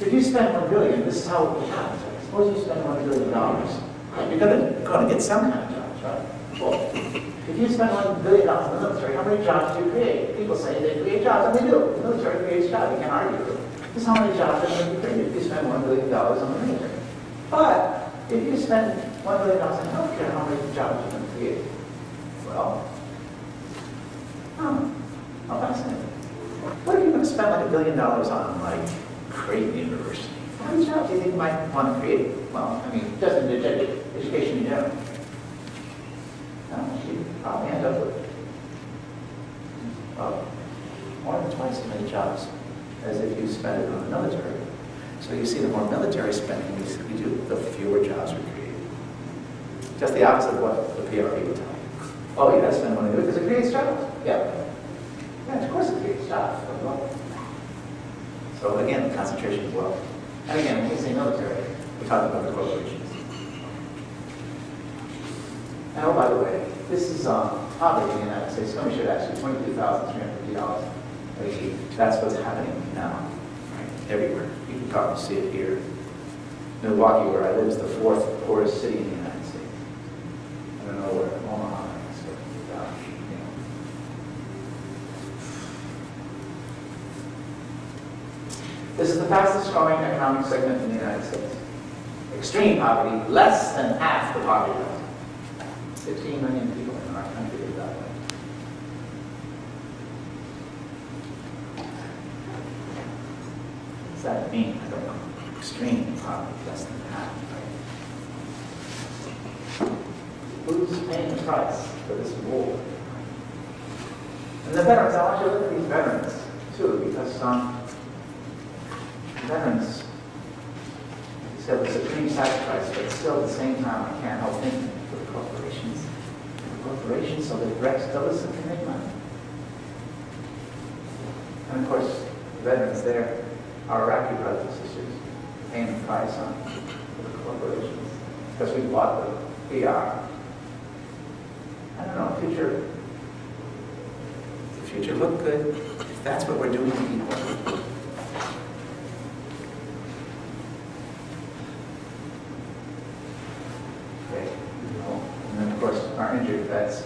[SPEAKER 2] If you spend $1 billion, this is how it happens. Suppose you spend $1 billion. You're going to get some kind of jobs, right? Well, if you spend $1 billion in the military, how many jobs do you create? People say they create jobs, and they do. The military creates jobs. You can't argue with it. This is how many jobs are going to be created if you spend $1 billion on the military. But if you spend $1 billion in healthcare, how many jobs are you going to create? Well, how fascinating. What are you going to spend like $1 billion on, like, Creighton University? How many jobs do you think you might want to create? Well, I mean, just in education in general. You probably end up with more than twice as many jobs as if you spend it on the military. So you see, the more military spending we do, the fewer jobs we create. Just the opposite of what the PR people tell you. Oh, you got to spend money because it creates jobs. Yeah. Yeah, of course it creates jobs. So again, the concentration of wealth. And again, when we say military, we're talking about the corporations. And oh, by the way, this is poverty in the United States. Let me show you actually $22,350 a year. That's what's happening now, right? Everywhere. You can probably see it here. Milwaukee, where I live, is the 4th poorest city in the United States. I don't know where Omaha is. So, This is the fastest growing economic segment in the United States. Extreme poverty, less than half the poverty level. 15 million people in our country live that way. What does that mean? I don't know. extreme poverty, less than half. Right? Who's paying the price for this war? And the veterans, I want you to look at these veterans, too, because veterans have a supreme sacrifice, but still at the same time, I can't help thinking for the corporations. The corporations, so that Rex Tillerson can make money. And of course, the veterans there, our Iraqi brothers and sisters, paying the price on for the corporations, because we bought the PR. I don't know, the future look good if that's what we're doing to people. Okay, and then of course our injured vets.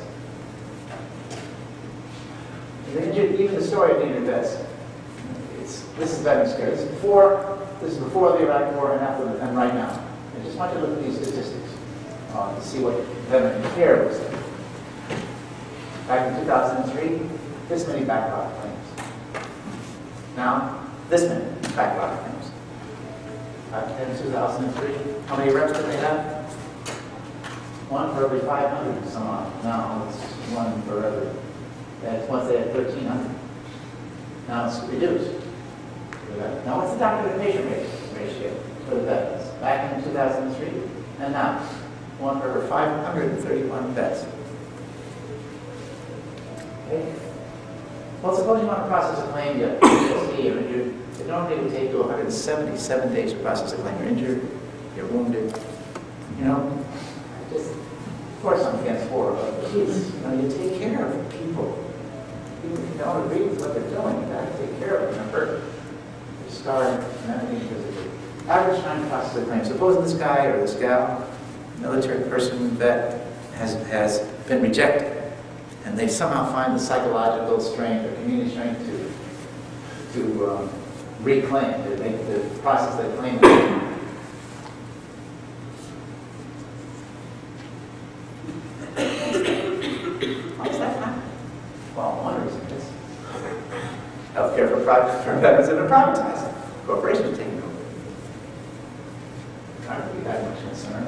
[SPEAKER 2] Even the story of the injured vets. This is veterans care. This is before the Iraq War and after and right now. I just want you to look at these statistics to see what veteran care was like. Back in 2003, this many backlog claims. Now, this many backlog claims. Back in 2003, how many reps did they have? One for every 500 and some odd. Now it's one for every. Once they had 1,300. Now it's reduced. Now what's the doctor-to-patient ratio for the veterans? Back in 2003 and now, one for every 531 vets. Okay. Well, suppose you want to process a claim, you're injured. It normally would take you 177 days to process a claim. You're injured, you're wounded. You know, of course I'm against war, but please, you take care of people. Even if you don't agree with what they're doing, you got to take care of them. They're hurt, they're scarred, and everything physically. Average time to process a claim. Suppose this guy or this gal, military person that has been rejected, and they somehow find the psychological strength or community strength to reclaim, to make the process they claim. Why does that happen? Well, one reason is healthcare for veterans that are privatized. Corporations taking over. Not really that much concern.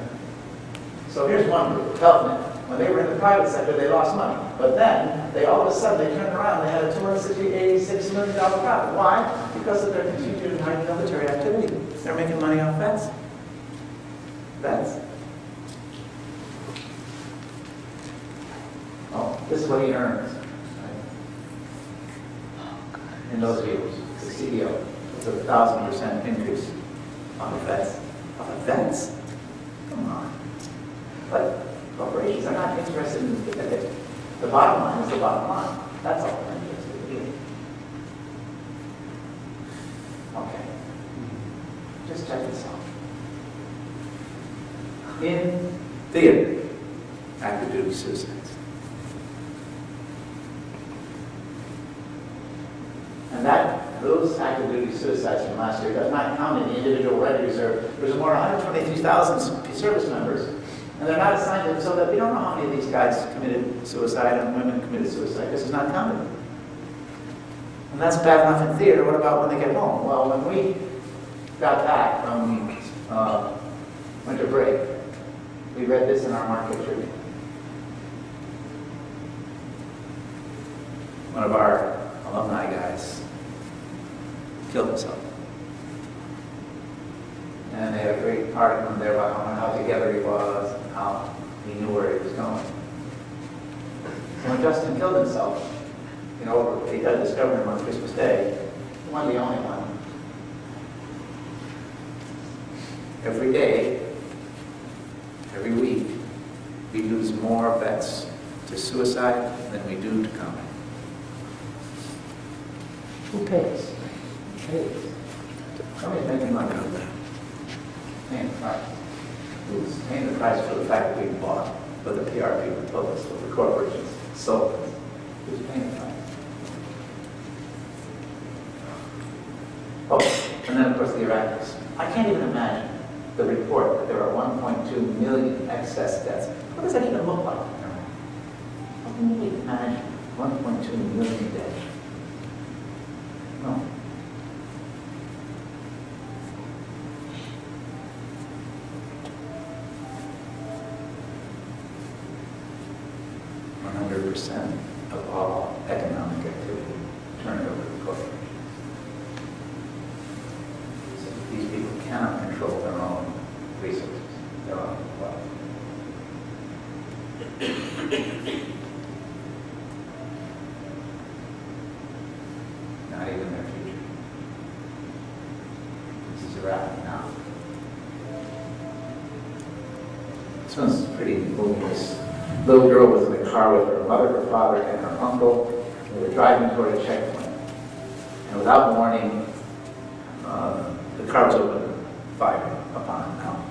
[SPEAKER 2] So here's one group, HealthNet. When they were in the private sector, they lost money. But then, all of a sudden, they turned around. They had a $286 million profit. Why? Because of their continued high military activity. They're making money off vets. Vets. Oh, this is what he earns. Right? In those years, the CEO. It's a 1,000% increase on the vets. On the vets? Come on. But corporations are not interested in the ticket. The bottom line is the bottom line. That's all they're interested in. Okay. Just check this out. In theater, active duty suicides. And those active duty suicides from last year does not count in the individual ready reserve. There's more than 123,000 service members. And they're not assigned to them, so that we don't know how many of these guys committed suicide and women committed suicide. This is not counted. And that's bad enough in theater. What about when they get home? Well, when we got back from winter break, we read this in our Marquette Tribune. One of our alumni guys killed himself. And they had a great article in there about how together he was, and how he knew where he was going. So when Justin killed himself, he got discovered him on Christmas Day. He wasn't the only one. Every day, every week, we lose more vets to suicide than we do to combat. Who pays? Who pays? Somebody's making money on that. Paying the price. Who's paying the price for the fact that we bought, what the PR people told us, what the corporations sold us? Who's paying the price? Oh, and then of course the Iraqis. I can't even imagine the report that there are 1.2 million excess deaths. What does that even look like? How can you imagine 1.2 million deaths? No. 50% of all economic activity turned over to corporations. So these people cannot control their own resources, their own wealth. Not even their future. This is a wrap now. This one's pretty moving. This little girl was in the car with her mother, her father, and her uncle. They were driving toward a checkpoint. And without warning, the car was opened fire upon them. Now,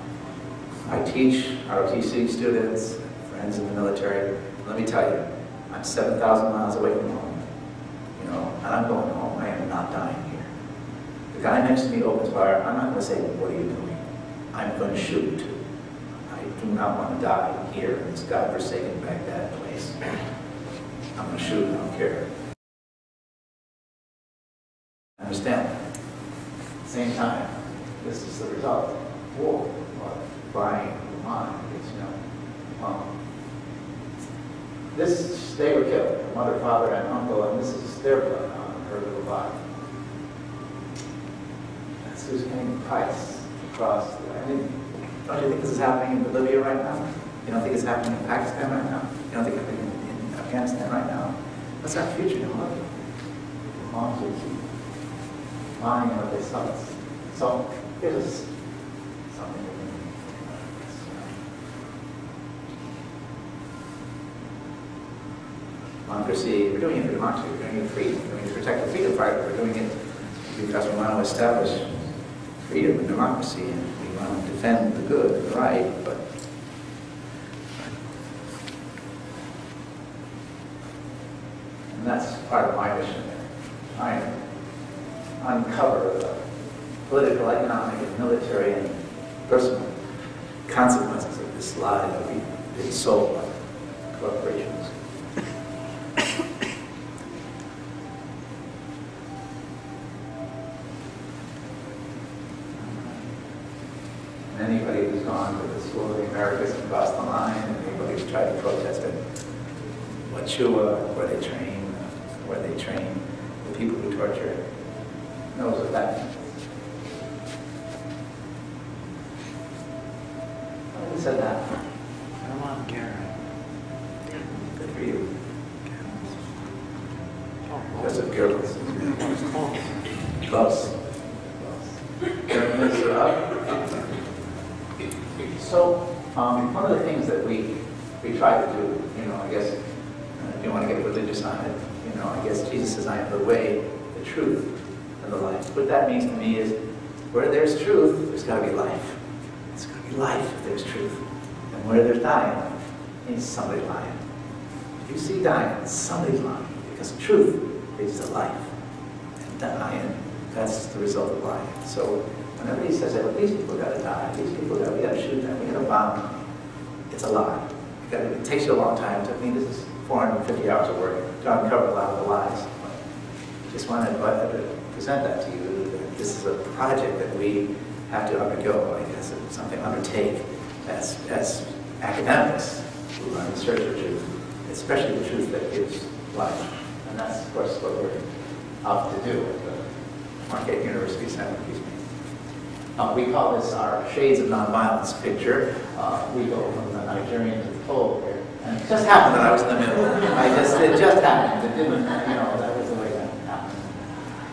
[SPEAKER 2] I teach ROTC students, friends in the military. Let me tell you, I'm 7,000 miles away from home. You know, and I'm going home. I am not dying here. The guy next to me opens fire. I'm not going to say, what are you doing? I'm going to shoot. I do not want to die here in this godforsaken Baghdad place. I'm going to shoot. I don't care. I understand that. At the same time, this is the result of war, or buying the mind. They were killed, her mother, father, and uncle, and this is their blood on her little body. That's who's paying the price across the way. Don't you think this is happening in Libya right now? You don't think it's happening in Pakistan right now? You don't think it's happening in Afghanistan right now? What's our future in Libya? Moms will keep lying what they saw. So here's something we can democracy, we're doing it for democracy, we're doing it for freedom, we're doing it to protect the freedom fighter, we're doing it because we want to establish freedom and democracy, and we want to defend the good and the right, but and that's part of my mission there, trying to uncover the political, economic, and military and personal consequences of this lie that we've been sold by corporations. Anybody who's gone to the School of the Americas and crossed the line, and anybody who's tried to protest it, what Chua, where they train the people who torture, knows what that means. Who said that?
[SPEAKER 4] Come on, Karen.
[SPEAKER 2] Good for you. Joseph Goebbels. Close. Pyramids are up. So, one of the things that we try to do, I guess, if you want to get religious on it, I guess Jesus says, I am the way, the truth, and the life. What that means to me is, where there's truth, there's got to be life. There's got to be life if there's truth. And where there's dying, means somebody lying. If you see dying, somebody's lying, because truth leads to life. And dying, that's the result of lying. So, whenever he says that, well, these people got to die, we got to shoot them, we got to bomb them, it's a lie. It takes you a long time. It took me, this is 450 hours of work to uncover a lot of the lies. Just wanted to present that to you. This is a project that we have to undergo, I guess, it's something undertake as academics who are in search of truth, especially the truth that gives life. And that's, of course, what we're out to do at the Marquette University Center for Peacemaking. We call this our Shades of Nonviolence picture. We go from the Nigerian to the pole here. And it just happened that I was in the middle. It just happened. It didn't, that was the way that happened.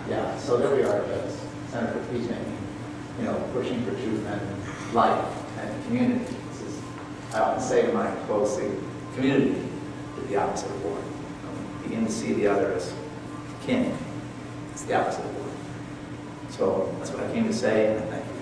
[SPEAKER 2] Yeah, so there we are at the Center for Peacemaking, pushing for truth and life and community. This is, I often say to my folks, the community is the opposite of war. Begin to see the other as kin. It's the opposite of war. So that's what I came to say, and I thank you.